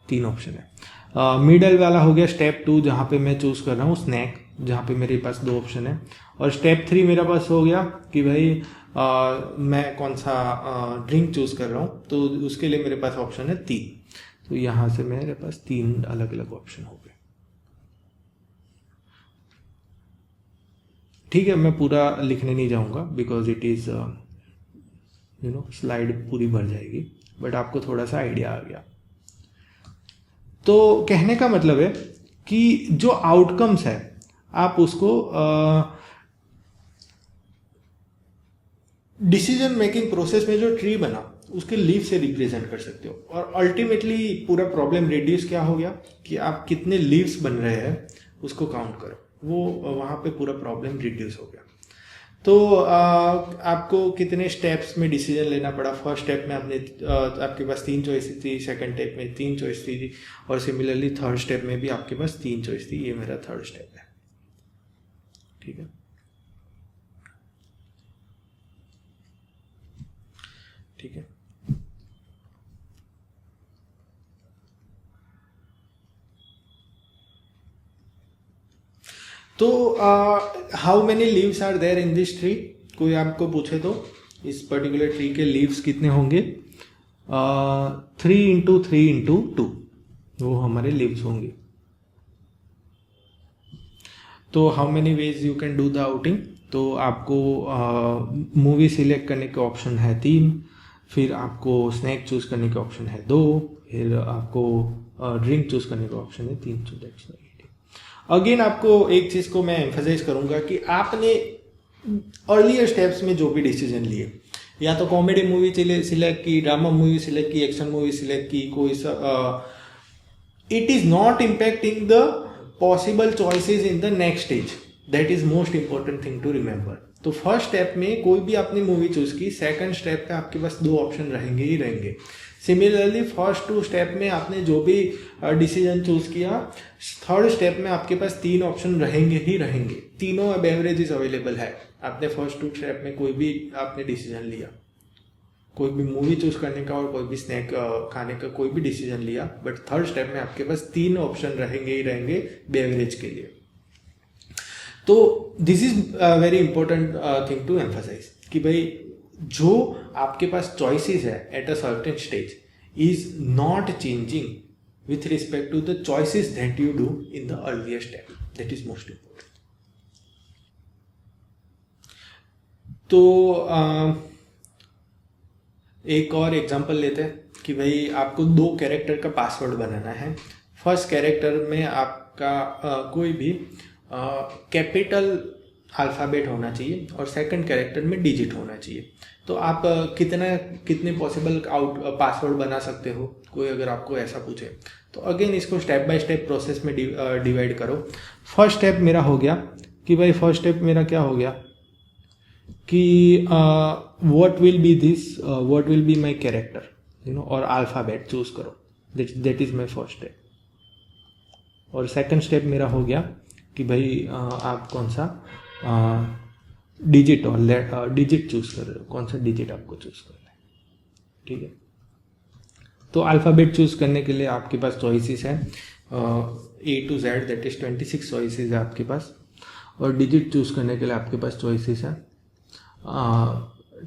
A: 3 ऑप्शन है। मिडल वाला हो गया स्टेप 2, जहाँ पे मैं चूज कर रहा हूँ स्नैक, जहाँ पे मेरे पास 2 ऑप्शन है। और स्टेप 3 मेरा पास हो गया कि भाई मैं कौन सा ड्रिंक चूज कर रहा हूँ, तो उसके लिए मेरे पास ऑप्शन है 3। तो यहाँ से मेरे पास 3 अलग अलग ऑप्शन हो गए। ठीक है, मैं पूरा लिखने नहीं जाऊंगा बिकॉज इट इज स्लाइड पूरी भर जाएगी, बट आपको थोड़ा सा आइडिया आ गया। तो कहने का मतलब है कि जो आउटकम्स है आप उसको डिसीजन मेकिंग प्रोसेस में जो ट्री बना उसके लीव से रिप्रेजेंट कर सकते हो। और अल्टीमेटली पूरा प्रॉब्लम रिड्यूस क्या हो गया कि आप कितने लीव्स बन रहे हैं उसको काउंट करो, वो वहां पे पूरा प्रॉब्लम रिड्यूस हो गया। तो आपको कितने स्टेप्स में डिसीजन लेना पड़ा। फर्स्ट स्टेप में आपने आपके पास 3 चॉइस थी, सेकंड स्टेप में 3 चॉइस थी, और सिमिलरली थर्ड स्टेप में भी आपके पास 3 चॉइस थी। ये मेरा थर्ड स्टेप है। ठीक है, ठीक है। तो how many leaves are there in this tree, कोई आपको पूछे तो इस पर्टिकुलर ट्री के लीव्स कितने होंगे, 3 × 3 × 2, वो हमारे लीव्स होंगे। तो how many ways you can do the outing, तो आपको मूवी सिलेक्ट करने के ऑप्शन है 3। फिर आपको स्नैक चूज़ करने के ऑप्शन है 2, फिर आपको ड्रिंक चूज़ करने का ऑप्शन है 3। सो दैट्स अगेन आपको एक चीज़ को मैं एम्फसाइज करूँगा कि आपने अर्लियर स्टेप्स में जो भी डिसीजन लिए, या तो कॉमेडी मूवी सिलेक्ट की, ड्रामा मूवी सिलेक्ट की, एक्शन मूवी सिलेक्ट की, कोई it is not impacting the possible choices in the next stage. That is most important thing to remember. तो फर्स्ट स्टेप में कोई भी आपने मूवी चूज़ की, सेकंड स्टेप पे आपके पास 2 ऑप्शन रहेंगे ही रहेंगे। सिमिलरली फर्स्ट 2 स्टेप में आपने जो भी डिसीजन चूज़ किया, थर्ड स्टेप में आपके पास 3 ऑप्शन रहेंगे ही रहेंगे। तीनों बेवरेजेस अवेलेबल है। आपने फर्स्ट 2 स्टेप में कोई भी आपने डिसीजन लिया, कोई भी मूवी चूज करने का और कोई भी स्नैक खाने का कोई भी डिसीजन लिया, बट थर्ड स्टेप में आपके पास 3 ऑप्शन रहेंगे ही रहेंगे बेवरेज के लिए। तो this is very important thing to emphasize कि भाई जो आपके पास चॉइसेस है at a certain stage is not changing with respect to the choices that you do in the earlier step. That is most important. तो एक और example लेते हैं कि भाई आपको 2 कैरेक्टर का पासवर्ड बनाना है। फर्स्ट कैरेक्टर में आपका कोई भी कैपिटल अल्फ़ाबेट होना चाहिए और सेकंड कैरेक्टर में डिजिट होना चाहिए। तो आप कितने पॉसिबल पासवर्ड बना सकते हो, कोई अगर आपको ऐसा पूछे तो अगेन इसको स्टेप बाय स्टेप प्रोसेस में डिवाइड करो। फर्स्ट स्टेप मेरा हो गया कि भाई फर्स्ट स्टेप मेरा क्या हो गया कि what will be my character और अल्फ़ाबेट चूज करो। That is my first step. और सेकंड स्टेप मेरा हो गया कि भाई आप कौन सा डिजिट और डिजिट चूज कर रहे हो, कौन सा डिजिट आपको चूज करना है। ठीक है, तो अल्फ़ाबेट चूज करने के लिए आपके पास चॉइसेस है A to Z, that is 26 choices है आपके पास। और डिजिट चूज करने के लिए आपके पास चॉइसेस है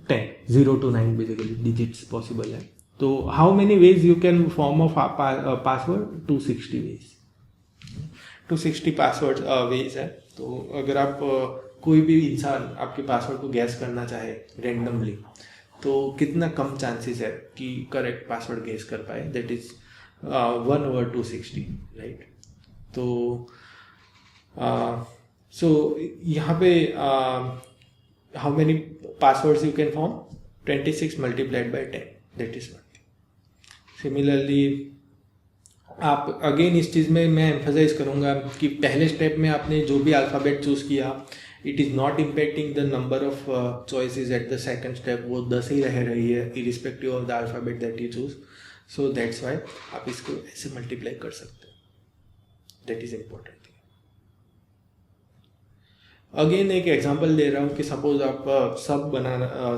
A: 10, 0 to 9 बेसिकली डिजिट्स पॉसिबल है। तो how many ways you can form of password? 260 ways, 260 password ways है। तो अगर आप कोई भी इंसान आपके पासवर्ड को गैस करना चाहे रेंडमली, तो कितना कम चांसेस है कि करेक्ट पासवर्ड गेस कर पाए? That is 1/260, right. तो सो यहाँ पे how many passwords you can form? 26 multiplied by 10, that is 1। Similarly आप अगेन इस चीज़ में मैं एम्फसाइज करूँगा कि पहले स्टेप में आपने जो भी अल्फ़ाबेट चूज़ किया, it is not impacting the number of choices at the second step. वो 10 ही रह रही है irrespective of the alphabet that you choose. So that's why आप इसको ऐसे मल्टीप्लाई कर सकते हो। That is important thing. Again एक एग्जांपल दे रहा हूँ कि सपोज आप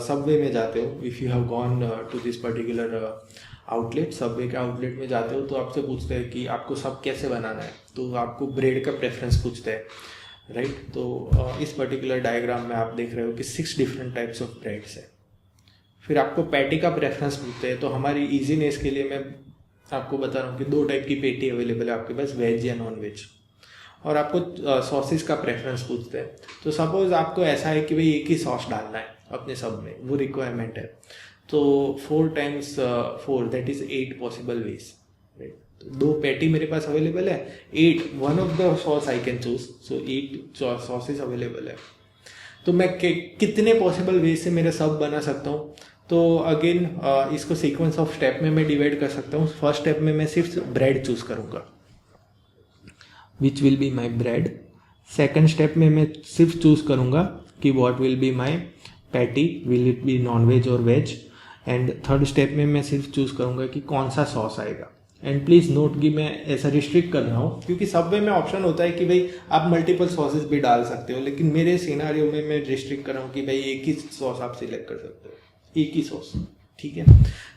A: सबवे में जाते हो, if you have gone to this particular outlet, Subway के आउटलेट में जाते हो, तो आपसे पूछते हैं कि आपको सब कैसे बनाना है। तो आपको ब्रेड का प्रेफरेंस पूछते हैं, राइट। तो इस पर्टिकुलर डायग्राम में आप देख रहे हो कि 6 डिफरेंट टाइप्स ऑफ ब्रेड्स है। फिर आपको पैटी का प्रेफरेंस पूछते हैं। तो हमारी ईजीनेस के लिए मैं आपको बता रहा हूँ कि 2 टाइप की पैटी अवेलेबल है आपके पास, वेज या नॉन वेज। और आपको सॉसेस का प्रेफरेंस पूछते हैं। तो सपोज आपको ऐसा है कि भाई एक ही सॉस डालना है अपने सब में, वो रिक्वायरमेंट है। तो 4 times 4 that is 8 possible ways, right. तो 2 पैटी मेरे पास अवेलेबल है, 8 one of the sauce I can choose. So 8 sauces available है। तो मैं कितने पॉसिबल वेज से मेरे सब बना सकता हूँ? तो अगेन इसको सीक्वेंस ऑफ स्टेप में मैं डिवाइड कर सकता हूँ। फर्स्ट स्टेप में मैं सिर्फ ब्रेड चूज करूँगा, which will be my bread. Second step में मैं सिर्फ चूज करूँगा कि what will be my patty, will it be non veg और वेज। एंड थर्ड स्टेप में मैं सिर्फ चूज करूँगा कि कौन सा सॉस आएगा। एंड प्लीज़ नोट कि मैं ऐसा रिस्ट्रिक्ट कर रहा हूँ क्योंकि सबवे में ऑप्शन होता है कि भाई आप मल्टीपल सॉसेस भी डाल सकते हो, लेकिन मेरे सिनारियो में मैं रिस्ट्रिक्ट कर रहा हूँ कि भाई एक ही सॉस आप सिलेक्ट कर सकते हो, एक ही सॉस, ठीक है।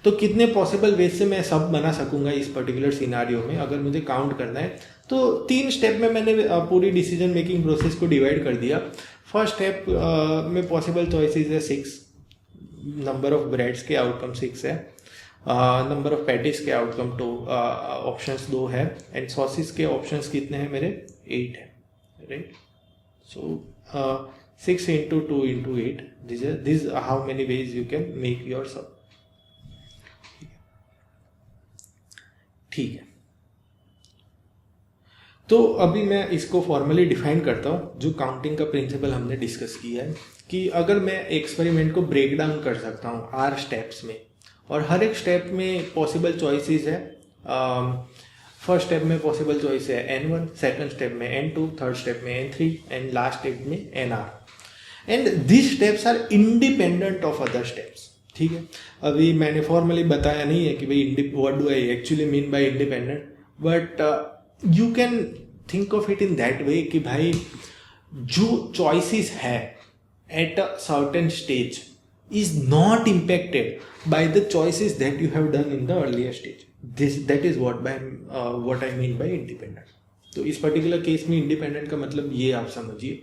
A: तो कितने पॉसिबल वेज से मैं सब बना सकूंगा इस पर्टिकुलर सिनारियो में, अगर मुझे काउंट करना है तो 3 स्टेप में मैंने पूरी डिसीजन मेकिंग प्रोसेस को डिवाइड कर दिया। फर्स्ट स्टेप में पॉसिबल चॉइसेस है 6, नंबर ऑफ ब्रेड्स के आउटकम 6 है, नंबर ऑफ पैटीज के आउटकम 2 ऑप्शंस 2 है, एंड सॉसेस के ऑप्शंस कितने हैं मेरे? 8 है, right. So 6 into 2 into 8, this how many ways you can make your sub. ठीक है, तो अभी मैं इसको फॉर्मली डिफाइन करता हूँ। जो काउंटिंग का प्रिंसिपल हमने डिस्कस किया है कि अगर मैं एक्सपेरिमेंट को ब्रेक डाउन कर सकता हूँ आर स्टेप्स में, और हर एक स्टेप में पॉसिबल चॉइसेस है। फर्स्ट स्टेप में पॉसिबल चॉइस है N1, सेकंड स्टेप में N2, थर्ड स्टेप में N3 एंड लास्ट स्टेप में NR, and this steps are independent of other steps. ठीक है, अभी मैंने फॉर्मली बताया नहीं है कि भाई what do I actually mean by independent, but you can think of it in that way कि भाई जो चॉइसेस है at a certain stage is not impacted by the choices that you have done in the earlier stage. That is what I mean by independent. तो इस particular case में independent का मतलब ये आप समझिए।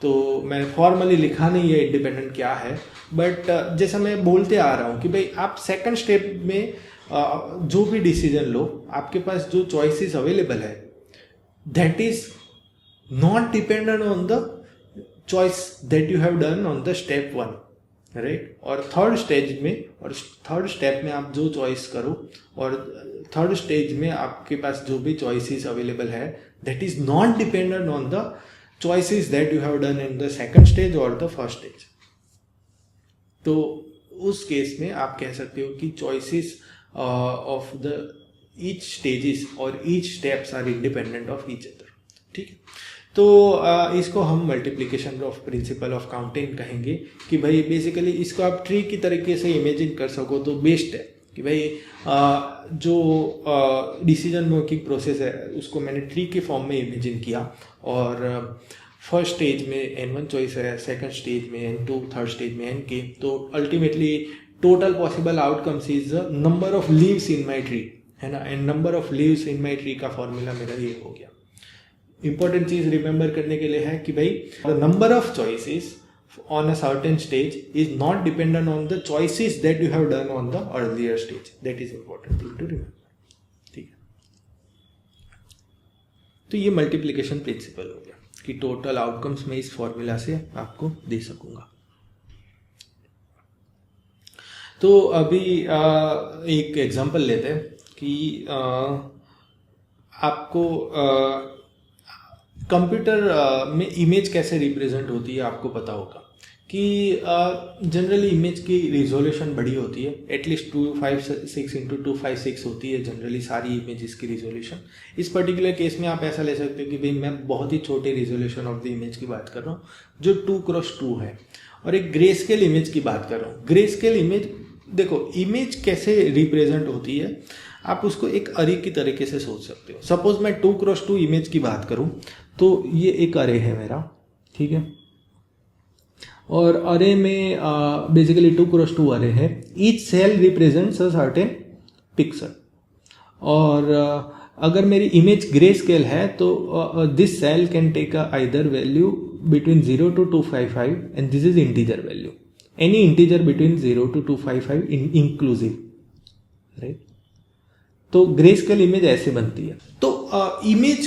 A: तो मैंने फॉर्मली लिखा नहीं है इंडिपेंडेंट क्या है, बट जैसा मैं बोलते आ रहा हूँ कि भाई आप सेकंड स्टेप में जो भी डिसीजन लो, आपके पास जो चॉइसेस अवेलेबल है that is not dependent on the choice that you have done on the step 1, right. और थर्ड स्टेज में और थर्ड स्टेप में आप जो चॉइस करो और थर्ड स्टेज में आपके पास जो भी चॉइसेस अवेलेबल है that is not dependent on the choices that you have done in the second stage or the first stage। तो उस केस में आप कह सकते हो कि choices of the each stages और each steps are independent of each other। ठीक है, तो इसको हम multiplication of principle of counting कहेंगे कि भाई बेसिकली इसको आप ट्री की तरीके से इमेजिन कर सको तो बेस्ट है कि भाई जो डिसीजन मेकिंग प्रोसेस है उसको मैंने ट्री के फॉर्म में इमेजिन किया, और फर्स्ट स्टेज में N1 चॉइस है, सेकंड स्टेज में N2, थर्ड स्टेज में Nk। तो ultimately total possible outcomes is number of leaves in my tree, है ना, and number of leaves in my tree का फॉर्मूला मेरा ये हो गया। इंपॉर्टेंट चीज रिमेंबर करने के लिए है कि भाई the number of choices on a certain stage is not dependent on the choices that you have done on the earlier stage। that is important thing to remember। ठीक है, तो ये मल्टीप्लिकेशन प्रिंसिपल हो गया कि टोटल आउटकम्स मैं इस formula से आपको दे सकूंगा। तो अभी एक एग्जांपल लेते हैं कि आपको कंप्यूटर में इमेज कैसे रिप्रेजेंट होती है आपको पता होगा कि जनरली इमेज की रिजोल्यूशन बड़ी होती है, एटलीस्ट 256 इंटू 256 होती है जनरली सारी इमेजेस की रिजोल्यूशन। इस पर्टिकुलर केस में आप ऐसा ले सकते हो कि भाई मैं बहुत ही छोटे रिजोल्यूशन ऑफ द इमेज की बात कर रहा हूँ जो 2x2 है, और एक ग्रे स्केल इमेज की बात कर रहा हूँ। ग्रे स्केल इमेज, देखो इमेज कैसे रिप्रेजेंट होती है आप उसको एक अरे की तरीके से सोच सकते हो। सपोज मैं 2x2 इमेज की बात करूं तो ये एक अरे है मेरा, ठीक है, और अरे में बेसिकली 2x2 अरे है। Each cell represents a certain pixel, और अगर मेरी इमेज ग्रे स्केल है तो this cell can take either value between 0 to 255 and this is integer value, any integer between 0 to 255 inclusive, right. तो grey scale image ऐसे बनती है। तो इमेज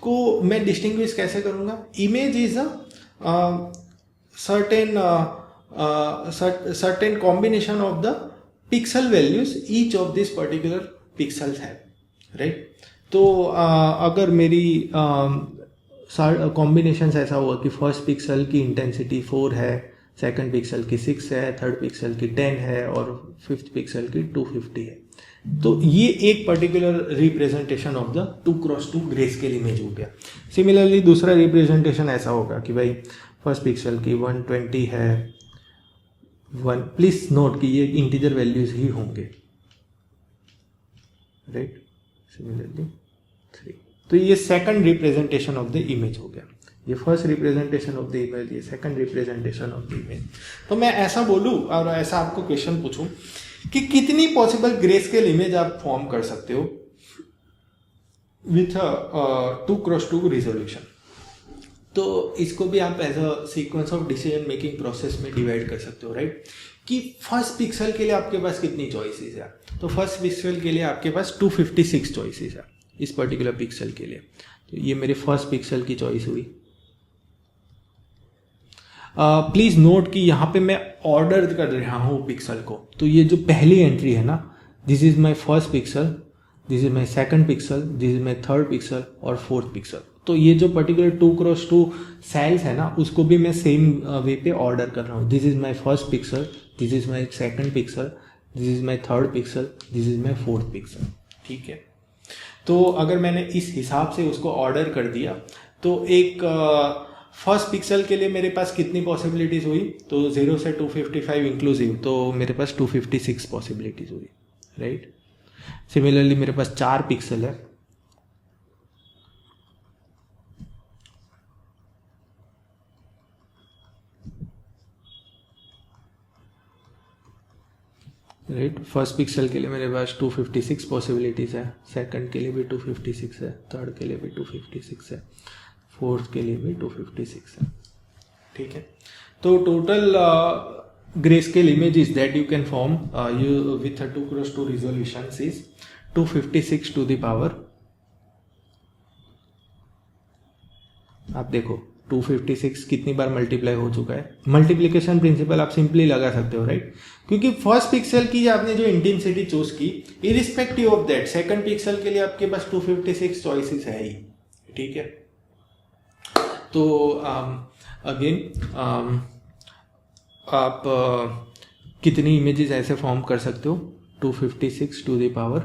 A: को मैं डिस्टिंग्विश कैसे करूंगा? Image is a certain combination of the pixel values each of this particular pixels have, right। तो अगर मेरी कॉम्बिनेशन ऐसा हुआ कि फर्स्ट पिक्सल की इंटेंसिटी 4 है, सेकंड पिक्सल की 6 है, थर्ड पिक्सल की 10 है और फिफ्थ पिक्सल की 250 है, तो ये एक particular representation of the 2x2 grey scale image हो गया। सिमिलरली दूसरा रिप्रेजेंटेशन ऐसा होगा कि भाई फर्स्ट पिक्सल की 120 है, प्लीज नोट कि ये इंटीजर वैल्यूज ही होंगे, राइट। सिमिलरली 3, तो ये second representation of the image हो गया। ये first representation of the image, ये second representation of the image. तो मैं ऐसा बोलूं और ऐसा आपको क्वेश्चन पूछूं कि कितनी पॉसिबल ग्रे स्केल इमेज आप फॉर्म कर सकते हो विथ 2x2 रिजोल्यूशन। तो इसको भी आप as a sequence of decision making process में डिवाइड कर सकते हो, राइट। कि फर्स्ट पिक्सल के लिए आपके पास कितनी चॉइसेस है? तो फर्स्ट पिक्सल के लिए आपके पास 256 चॉइसेस है इस पर्टिकुलर पिक्सल के लिए। तो ये मेरे फर्स्ट पिक्सल की चॉइस हुई। प्लीज नोट कि यहाँ पे मैं ऑर्डर कर रहा हूँ पिक्सल को। तो ये जो पहली एंट्री है ना, this is my first pixel, this is my second pixel, this is my third pixel और फोर्थ पिक्सल। तो ये जो पर्टिकुलर 2x2 सेल्स है ना, उसको भी मैं सेम वे पे ऑर्डर कर रहा हूँ। This is my first pixel, this is my second pixel, this is my third pixel, this is my fourth pixel. ठीक है, तो अगर मैंने इस हिसाब से उसको ऑर्डर कर दिया तो एक फर्स्ट पिक्सल के लिए मेरे पास कितनी पॉसिबिलिटीज़ हुई, तो 0 से 255 इंक्लूसिव, तो मेरे पास 256 पॉसिबिलिटीज़ हुई, राइट। सिमिलरली मेरे पास 4 पिक्सल है, राइट। फर्स्ट पिक्सल के लिए मेरे पास 256 पॉसिबिलिटीज़ है, सेकंड के लिए भी 256 है, थर्ड के लिए भी 256 है, फोर्थ के लिए भी 256 है। ठीक है, तो total grey scale images that you can form you with a 2x2 resolution is 256 to the power, आप देखो 256 कितनी बार मल्टीप्लाई हो चुका है। मल्टीप्लिकेशन प्रिंसिपल आप सिंपली लगा सकते हो, राइट, क्योंकि फर्स्ट पिक्सल की आपने जो इंटेंसिटी चूज की, irrespective of that second pixel के लिए आपके पास 256 चॉइसेस है ही। ठीक है, तो अगेन आप कितनी इमेजेस ऐसे फॉर्म कर सकते हो, 256 टू द पावर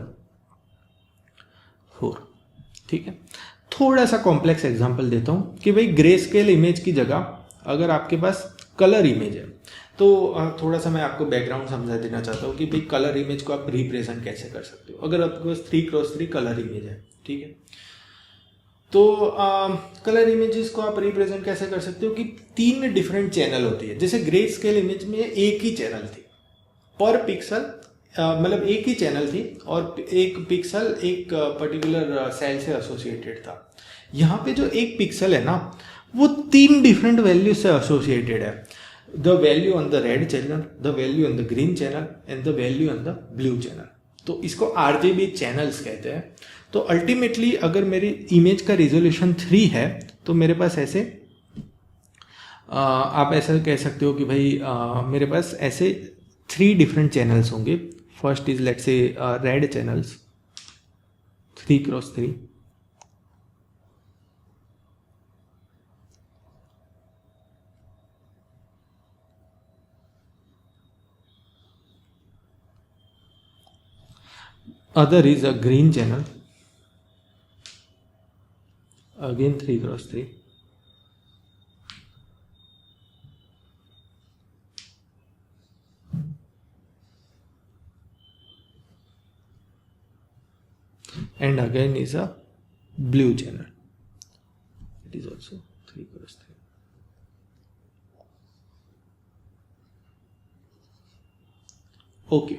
A: 4। ठीक है, थोड़ा सा कॉम्प्लेक्स एग्जांपल देता हूँ कि भाई ग्रे स्केल इमेज की जगह अगर आपके पास कलर इमेज है, तो थोड़ा सा मैं आपको बैकग्राउंड समझा देना चाहता हूँ कि भाई कलर इमेज को आप रिप्रेजेंट कैसे कर सकते हो। अगर आपके पास 3x3 कलर इमेज है, ठीक है, तो कलर इमेजेस को आप रिप्रेजेंट कैसे कर सकते हो कि 3 डिफरेंट चैनल होती है। जैसे ग्रे स्केल इमेज में एक ही चैनल थी पर पिक्सल, मतलब एक ही चैनल थी और एक पिक्सल एक पर्टिकुलर सेल से एसोसिएटेड था। यहाँ पे जो एक पिक्सल है ना, वो 3 डिफरेंट वैल्यू से एसोसिएटेड है। The value on the red channel, the value on the green channel and the value on the blue channel. तो इसको RGB चैनल्स कहते हैं। तो अल्टीमेटली अगर मेरी इमेज का रिजोल्यूशन 3 है तो मेरे पास ऐसे आप ऐसा कह सकते हो कि भाई मेरे पास ऐसे 3 डिफरेंट चैनल्स होंगे। First is let's say red channels 3x3, other is a green channel, again 3x3, and again is a blue channel, it is also 3x3. Okay,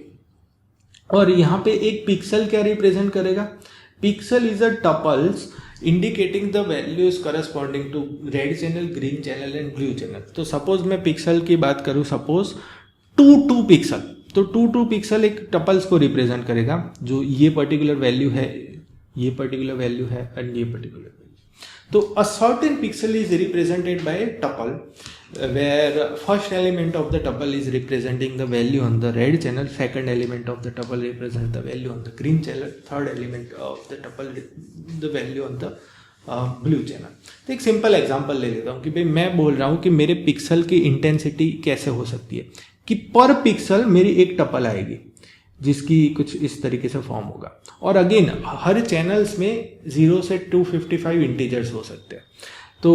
A: और यहाँ पे एक पिक्सल क्या रिप्रेजेंट करेगा? Pixel is a tuples indicating the values corresponding to red channel, green channel and blue channel. तो suppose मैं pixel की बात करूँ, सपोज 2 पिक्सल, तो 2 पिक्सल एक टपल्स को रिप्रेजेंट करेगा, जो ये पर्टिकुलर वैल्यू है, ये पर्टिकुलर वैल्यू है एंड ये पर्टिकुलर वैल्यू। तो अ certain pixel is represented by tuple where first element of the tuple is representing the value on the red channel, second element of the tuple represent the value on the green channel, third element of the tuple the value on the blue channel. तो एक simple example ले लेता हूँ कि भाई मैं बोल रहा हूँ कि मेरे पिक्सल की इंटेंसिटी कैसे हो सकती है कि पर पिक्सल मेरी एक टपल आएगी जिसकी कुछ इस तरीके से फॉर्म होगा, और अगेन हर चैनल्स में 0 से 255 इंटीजर्स हो सकते हैं। तो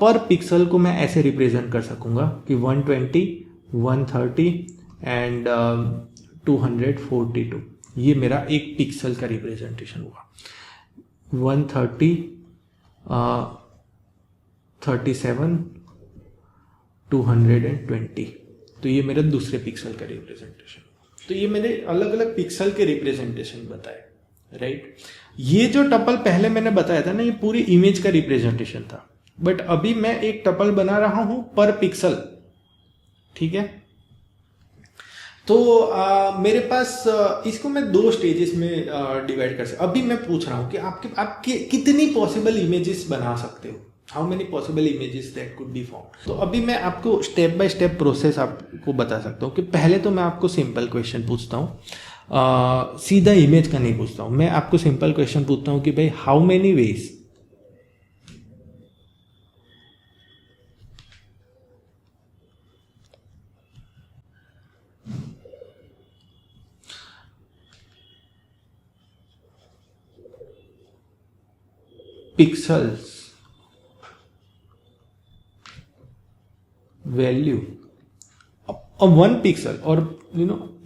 A: पर पिक्सल को मैं ऐसे रिप्रेजेंट कर सकूंगा कि 120, 130 एंड 242, ये मेरा एक पिक्सल का रिप्रेजेंटेशन हुआ। 130, 37, 220, तो ये मेरा दूसरे पिक्सल का रिप्रेजेंटेशन। तो ये मैंने अलग अलग पिक्सल के रिप्रेजेंटेशन बताए, राइट। ये जो टपल पहले मैंने बताया था ना, ये पूरी इमेज का रिप्रेजेंटेशन था, बट अभी मैं एक टपल बना रहा हूं पर पिक्सल, ठीक है। तो मेरे पास इसको मैं 2 स्टेजेस में डिवाइड कर सकता। अभी मैं पूछ रहा हूं कि आपके कितनी पॉसिबल इमेजेस बना सकते हो, how many possible images that could be form. तो अभी मैं आपको स्टेप बाय स्टेप प्रोसेस आपको बता सकता हूं कि पहले तो मैं आपको सिंपल क्वेश्चन पूछता हूं सीधा इमेज का नहीं पूछता हूँ, मैं आपको सिंपल क्वेश्चन पूछता हूँ कि भाई how many veg pixels value one pixel और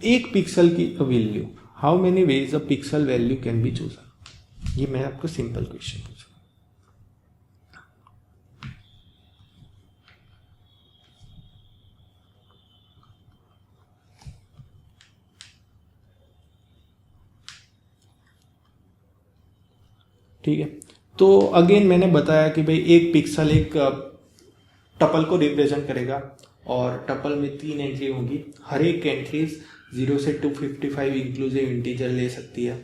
A: एक पिक्सल की value, how many veg a pixel value can be chosen. ये मैं आपको सिंपल क्वेश्चन पूछूंगा। ठीक है, तो अगेन मैंने बताया कि भाई एक पिक्सल एक टपल को रिप्रेजेंट करेगा और टपल में 3 एंट्री होंगी, हर एक एंट्रीज 0 से 255 इंक्लूसिव इंटीजर ले सकती है।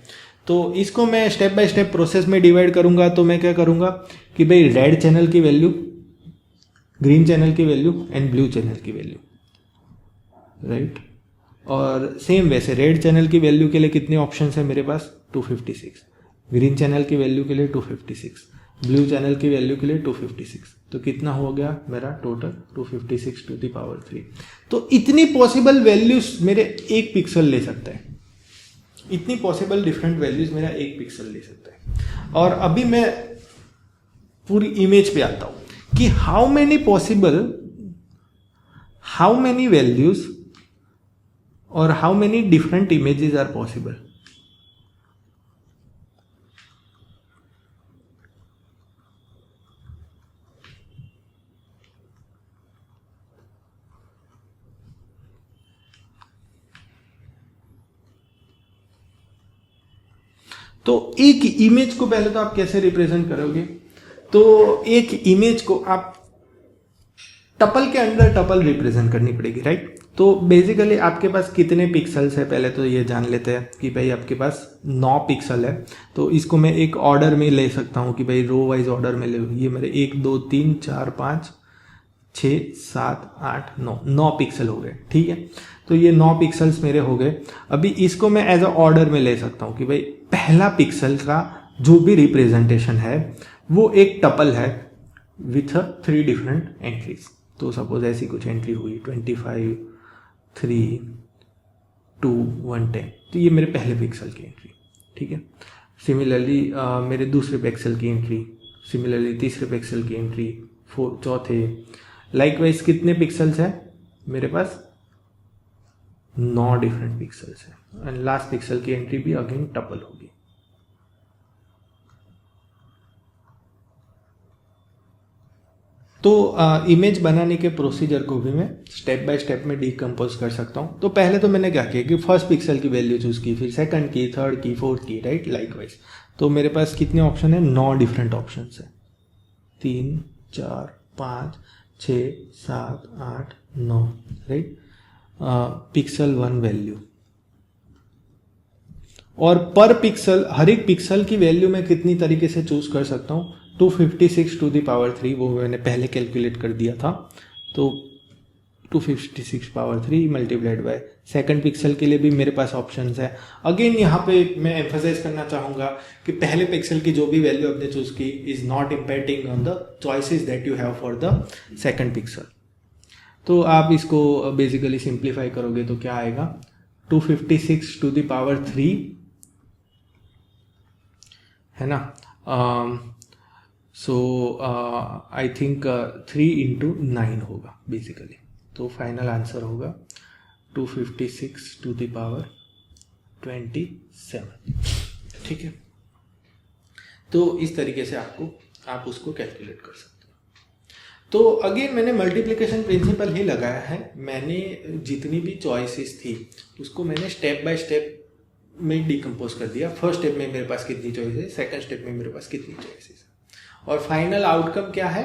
A: तो इसको मैं स्टेप बाय स्टेप प्रोसेस में डिवाइड करूंगा। तो मैं क्या करूंगा कि भाई रेड चैनल की वैल्यू, ग्रीन चैनल की वैल्यू एंड ब्लू चैनल की वैल्यू, राइट। और सेम वैसे रेड चैनल की वैल्यू के लिए कितने ऑप्शन है मेरे पास, 256, ग्रीन चैनल की वैल्यू के लिए 256, ब्लू चैनल की वैल्यू के लिए 256। तो कितना हो गया मेरा टोटल 256 टू द पावर 3। तो इतनी पॉसिबल वैल्यूज मेरे एक पिक्सल ले सकता है, इतनी पॉसिबल डिफरेंट वैल्यूज मेरा एक पिक्सल ले सकता है। और अभी मैं पूरी इमेज पे आता हूं कि हाउ मेनी वैल्यूज और how many different images are possible. तो एक इमेज को पहले तो आप कैसे रिप्रेजेंट करोगे, तो एक इमेज को आप टपल के अंदर टपल रिप्रेजेंट करनी पड़ेगी, राइट। तो बेसिकली आपके पास कितने पिक्सल्स है पहले तो ये जान लेते हैं कि भाई आपके पास 9 पिक्सल है। तो इसको मैं एक ऑर्डर में ले सकता हूँ कि भाई रो वाइज ऑर्डर में ले, ये मेरे 1 2 3 4 5 6 7 8 9 पिक्सल हो गए, ठीक है। तो ये 9 पिक्सल्स मेरे हो गए। अभी इसको मैं एज अ ऑर्डर में ले सकता हूँ कि भाई पहला पिक्सल का जो भी रिप्रेजेंटेशन है वो एक टपल है विथ 3 डिफरेंट एंट्रीज। तो सपोज ऐसी कुछ एंट्री हुई 25 3 2 1 10, तो ये मेरे पहले पिक्सल की एंट्री, ठीक है। सिमिलरली मेरे दूसरे पिक्सल की एंट्री, सिमिलरली तीसरे पिक्सल की एंट्री, चौथे, लाइकवाइज कितने पिक्सल्स है मेरे पास 9 डिफरेंट पिक्सल्स है। एंड लास्ट पिक्सल की एंट्री भी अगेन टपल होगी। तो इमेज बनाने के प्रोसीजर को भी मैं स्टेप बाय स्टेप में डिकम्पोज कर सकता हूँ। तो पहले तो मैंने क्या किया कि फर्स्ट पिक्सल की वैल्यू चूज की, फिर सेकंड की, थर्ड की, फोर्थ की, राइट, लाइकवाइज। तो मेरे पास कितने ऑप्शन है, 9 डिफरेंट ऑप्शन है, 3 4 5 6 7 8 9, राइट। पिक्सल 1 वैल्यू, और पर पिक्सल हर एक पिक्सल की वैल्यू मैं कितनी तरीके से चूज कर सकता हूँ, 256 टू द पावर 3, वो मैंने पहले कैलकुलेट कर दिया था। तो 256 power 3 multiplied by second pixel के लिए भी मेरे पास ऑप्शंस है। अगेन यहाँ पे मैं एम्फसाइज करना चाहूँगा कि पहले पिक्सल की जो भी वैल्यू आपने चूज की is not impacting on the choices that you have for the second pixel. तो आप इसको बेसिकली सिंप्लीफाई करोगे तो क्या आएगा, 256 टू द पावर 3 है ना। सो आई थिंक 3 into 9 होगा बेसिकली। तो फाइनल आंसर होगा 256 टू द पावर 27, ठीक है। तो इस तरीके से आप उसको कैलकुलेट कर सकते हो। तो अगेन मैंने मल्टीप्लिकेशन प्रिंसिपल ही लगाया है। मैंने जितनी भी चॉइसेस थी उसको मैंने स्टेप बाय स्टेप में डिकम्पोज कर दिया। फर्स्ट स्टेप में मेरे पास कितनी चॉइस है, सेकंड स्टेप में मेरे पास कितनी चॉइसेस है, और फाइनल आउटकम क्या है।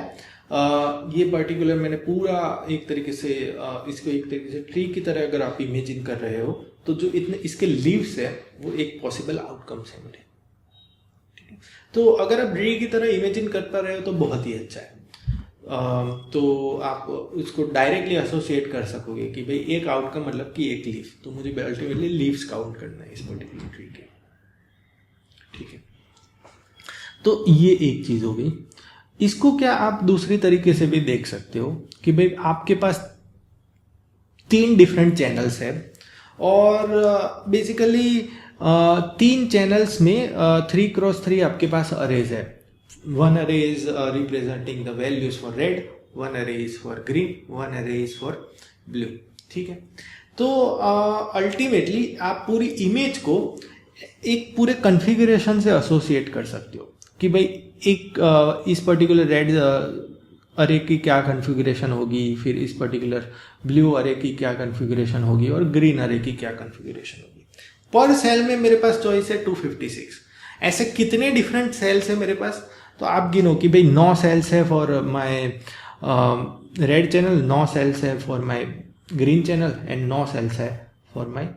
A: ये पर्टिकुलर मैंने पूरा एक तरीके से इसको एक तरीके से ट्री की तरह अगर आप इमेजिन कर रहे हो तो जो इतने इसके लीव्स है वो एक पॉसिबल आउटकम्स है मेरे, ठीक है। तो अगर आप ट्री की तरह इमेजिन कर पा रहे हो तो बहुत ही अच्छा है। तो आप उसको डायरेक्टली एसोसिएट कर सकोगे कि भाई एक आउटकम मतलब कि एक लीफ, तो मुझे अल्टीमेटली लीव्स काउंट करना है इस पर्टिकुलर ट्री के, ठीक है। तो ये एक चीज़ हो गई। इसको क्या आप दूसरी तरीके से भी देख सकते हो कि भाई आपके पास 3 डिफरेंट चैनल्स है और बेसिकली 3 चैनल्स में 3x3 आपके पास अरेज है। 1 array is representing the values for red, 1 array is for green, 1 array is for blue, ठीक है। तो अल्टीमेटली आप पूरी इमेज को एक पूरे कॉन्फ़िगरेशन से एसोसिएट कर सकते हो कि भाई एक इस पर्टिकुलर रेड अरे की क्या कॉन्फ़िगरेशन होगी, फिर इस पर्टिकुलर ब्लू अरे की क्या कॉन्फ़िगरेशन होगी और ग्रीन अरे की क्या कॉन्फ़िगरेशन होगी। पर सेल में मेरे पास चॉइस है 256। ऐसे कितने डिफरेंट सेल्स है मेरे पास, तो आप गिनो कि भाई 9 सेल्स है for my red channel, 9 cells है for my green channel and 9 cells है for my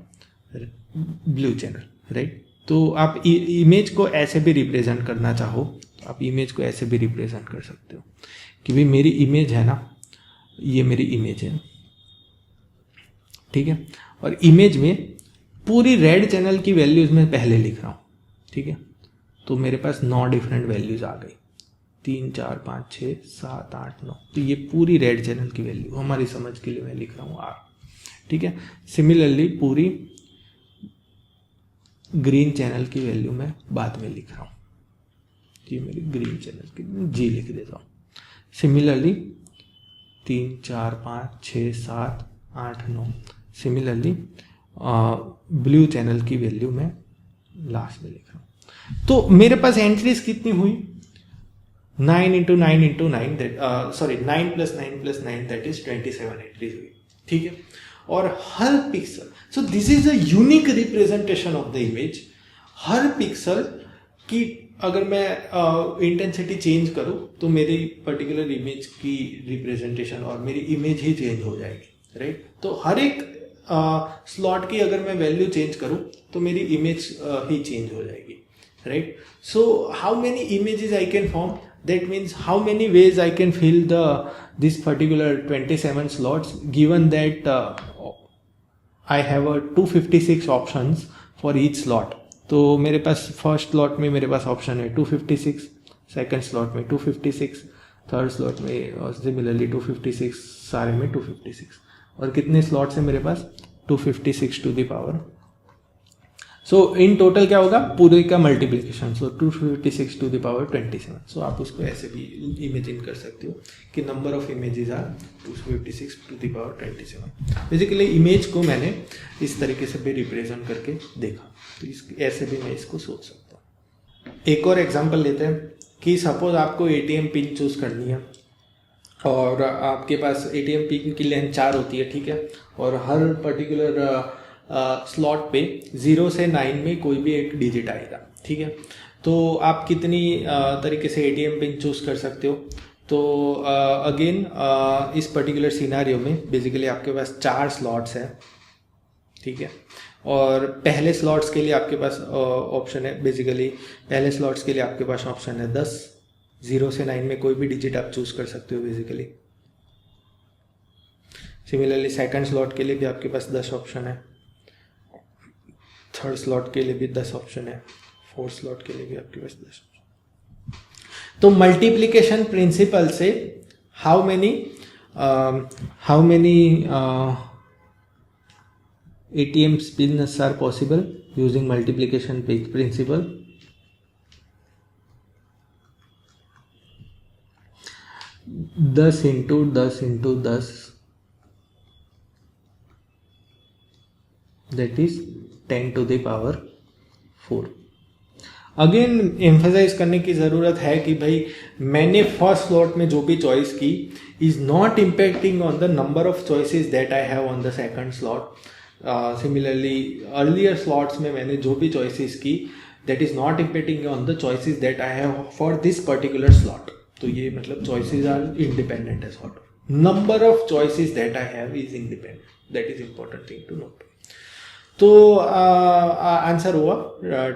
A: blue channel, right. तो आप इमेज को ऐसे भी रिप्रेजेंट करना चाहो तो आप इमेज को ऐसे भी रिप्रेजेंट कर सकते हो कि भाई मेरी इमेज है ना, ये मेरी इमेज है, ठीक है। और इमेज में पूरी रेड चैनल की वैल्यूज मैं पहले लिख रहा हूँ, ठीक है। तो मेरे पास 9 डिफरेंट वैल्यूज आ गई, 3 4 5 6 7 8 9। तो ये पूरी रेड चैनल की वैल्यू हमारी समझ के लिए मैं लिख रहा हूँ R, ठीक है। सिमिलरली पूरी ग्रीन चैनल की वैल्यू मैं बाद में लिख रहा हूँ, ये मेरी ग्रीन चैनल की G लिख देता हूँ। सिमिलरली 3 4 5 6 7 8 9। सिमिलरली ब्लू चैनल की वैल्यू मैं लास्ट में लिख रहा हूँ। तो मेरे पास एंट्रीज कितनी हुई, 9 × 9 × 9 9 + 9 + 9 दैट इज 27 एंट्रीज हुई, ठीक है। और हर pixel, so this is a unique representation of the image. हर पिक्सल की अगर मैं इंटेंसिटी चेंज करूँ तो मेरी पर्टिकुलर इमेज की रिप्रेजेंटेशन और मेरी इमेज ही चेंज हो जाएगी, राइट। तो हर एक स्लॉट की अगर मैं वैल्यू चेंज करूँ तो मेरी इमेज ही चेंज हो जाएगी, right? So how many images I can form, that means how many ways I can fill this particular 27 slots, given that I have a 256 options for each slot. तो मेरे पास first slot में मेरे पास option है 256, second slot में 256, third slot में similarly 256, सारे में 256। और कितने स्लॉट्स हैं मेरे पास, 256 to the power. So in total क्या होगा, पूरे का multiplication, so 256 to the power 27। So आप उसको ऐसे भी इमेजिन कर सकते हो कि number of images are 256 to the power 27। Basically image को मैंने इस तरीके से भी रिप्रेजेंट करके देखा, तो ऐसे भी मैं इसको सोच सकता हूँ। एक और एग्जांपल लेते हैं कि सपोज आपको ATM पिन चूज करनी है और आपके पास ATM पिन की लेंथ 4 होती है, ठीक है। और हर पर्टिकुलर स्लॉट पे 0 से 9 में कोई भी एक डिजिट आएगा, ठीक है। तो आप कितनी तरीके से ATM पिन चूज कर सकते हो। तो अगेन इस पर्टिकुलर सिनारियो में बेसिकली आपके पास 4 स्लॉट्स हैं, ठीक है। और पहले स्लॉट्स के लिए आपके पास ऑप्शन है, बेसिकली पहले स्लॉट्स के लिए आपके पास ऑप्शन है 10, 0 से 9 में कोई भी डिजिट आप चूज कर सकते हो बेसिकली। सिमिलरली सेकंड स्लॉट के लिए भी आपके पास 10 ऑप्शन है, थर्ड स्लॉट के लिए भी 10 ऑप्शन है, फोर्थ स्लॉट के लिए भी आपके पास 10 ऑप्शन। तो मल्टीप्लिकेशन प्रिंसिपल से how many ATM pins are possible using multiplication principle? दस into 10 into 10 that is 10 to the power 4। Again emphasize करने की ज़रूरत है कि भाई मैंने फर्स्ट स्लॉट में जो भी चॉइस की is not impacting on the number of choices that I have on the second slot. Similarly earlier slots में मैंने जो भी चॉइसेस की that is not impacting on the choices that I have for this particular slot. तो ये मतलब choices are independent है, sort of number of choices that I have is independent, that is important thing to note. तो answer हुआ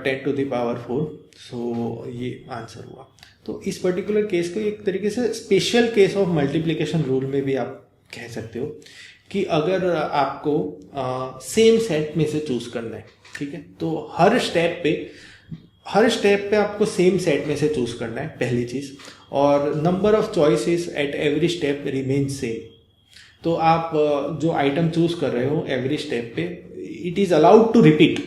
A: 10⁴। सो ये answer हुआ। तो इस पर्टिकुलर केस को एक तरीके से special case of multiplication rule में भी आप कह सकते हो कि अगर आपको सेम सेट में से चूज करना है, ठीक है, तो हर स्टेप पे आपको सेम सेट में से चूज करना है, पहली चीज। और number of choices at every step remain same. तो आप जो आइटम चूज कर रहे हो एवरी स्टेप पे, it is allowed to repeat,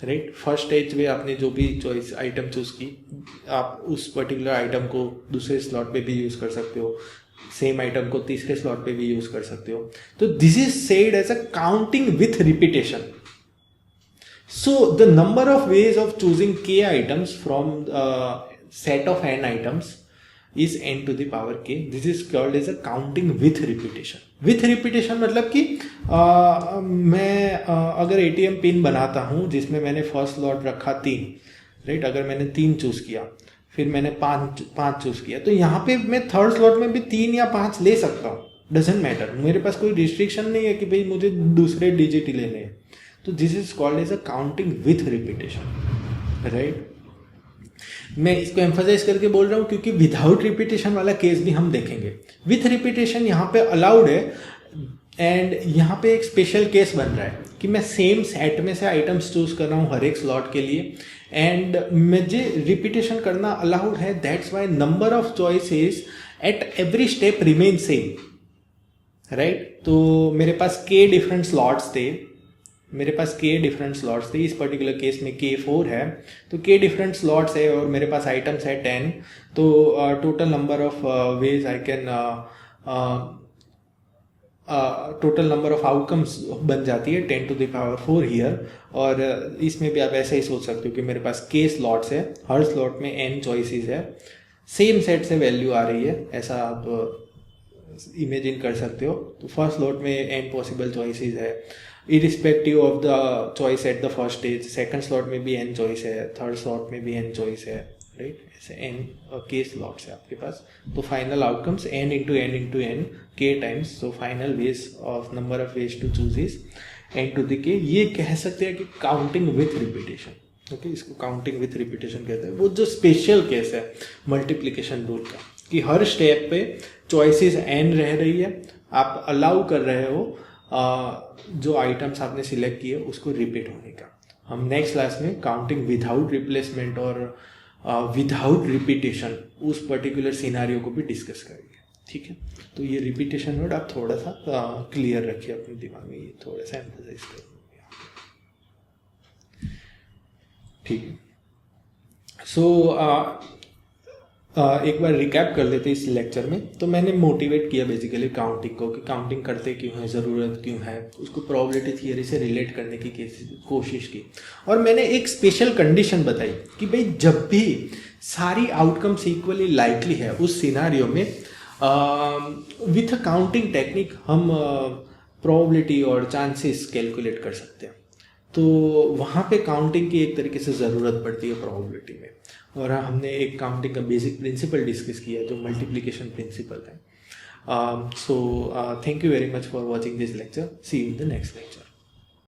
A: right. First stage में आपने जो भी चॉइस आइटम चूज की, आप उस पर्टिकुलर आइटम को दूसरे स्लॉट पे भी यूज कर सकते हो, सेम आइटम को तीसरे स्लॉट पे भी यूज कर सकते हो। तो this is said as a counting with repetition. So the number of ways of choosing k items from set of n items is n⁴k. This is called as a counting with repetition. With repetition मतलब कि मैं अगर ATM pin बनाता हूँ जिसमें मैंने first slot रखा 3, right. अगर मैंने 3 चूज किया, फिर मैंने 5 चूज किया, तो यहाँ पे मैं थर्ड स्लॉट में भी 3 या 5 ले सकता हूँ, डजेंट मैटर। मेरे पास कोई रिस्ट्रिक्शन नहीं है कि भाई मुझे दूसरे डिजिट ही लेने हैं। तो this is called as a counting with repetition, right. मैं इसको एम्फसाइज करके बोल रहा हूँ क्योंकि विदाउट रिपीटेशन वाला केस भी हम देखेंगे। विथ रिपीटेशन यहाँ पे अलाउड है, एंड यहाँ पे एक स्पेशल केस बन रहा है कि मैं सेम सेट में से आइटम्स चूज कर रहा हूँ हर एक स्लॉट के लिए, एंड मुझे रिपीटेशन करना अलाउड है। That's why number of choices at every step remain same, right. तो मेरे पास के डिफरेंट स्लॉट्स थे, इस पर्टिकुलर केस में K4 है, तो K डिफरेंट स्लॉट्स है और मेरे पास आइटम्स है 10। तो total number of ways I can, total number of outcomes बन जाती है 10⁴ हियर। और इसमें भी आप ऐसे ही सोच सकते हो कि मेरे पास K स्लॉट्स है, हर स्लॉट में n चॉइसेस है, सेम सेट से वैल्यू आ रही है, ऐसा आप इमेजिन कर सकते हो। तो फर्स्ट स्लॉट में n पॉसिबल चॉइसेस है, irrespective of the choice at the first stage. Second slot में भी n चॉइस है, थर्ड स्लॉट में भी n चॉइस है, राइट। ऐसे n k स्लॉट्स है आपके पास। तो final outcomes n into n k times. So final ways of number of ways to choose is n⁴k। ये कह सकते हैं कि काउंटिंग विथ रिपीटेशन, ओके, इसको काउंटिंग विथ रिपीटेशन कहते हैं। वो जो स्पेशल केस है मल्टीप्लिकेशन रूल का, कि हर स्टेप पे चॉइसेस n रह रही है, आप अलाउ कर रहे हो जो आइटम्स आपने सिलेक्ट किए उसको रिपीट होने का। हम नेक्स्ट क्लास में काउंटिंग विदाउट रिप्लेसमेंट और विदाउट रिपीटेशन उस पर्टिकुलर सिनारियो को भी डिस्कस करेंगे, ठीक है। तो ये रिपीटेशन वर्ड आप थोड़ा सा क्लियर रखिए अपने दिमाग में, ये थोड़ा सा एम्फसाइज करेंगे, ठीक है। सो एक बार रिकैप कर लेते इस लेक्चर में। तो मैंने मोटिवेट किया बेसिकली काउंटिंग को, कि काउंटिंग करते क्यों है, ज़रूरत क्यों है, उसको प्रोबेबिलिटी थियरी से रिलेट करने की कोशिश की। और मैंने एक स्पेशल कंडीशन बताई कि भाई जब भी सारी आउटकम्स इक्वली लाइकली है उस सिनारियो में विथ काउंटिंग टेक्निक हम प्रोबेबिलिटी और चांसेस कैलकुलेट कर सकते हैं। तो वहाँ पे काउंटिंग की एक तरीके से ज़रूरत पड़ती है प्रोबेबिलिटी में। और हमने एक काउंटिंग का बेसिक प्रिंसिपल डिस्कस किया जो मल्टीप्लिकेशन प्रिंसिपल है। So thank you very much for watching this lecture. See you in the next lecture.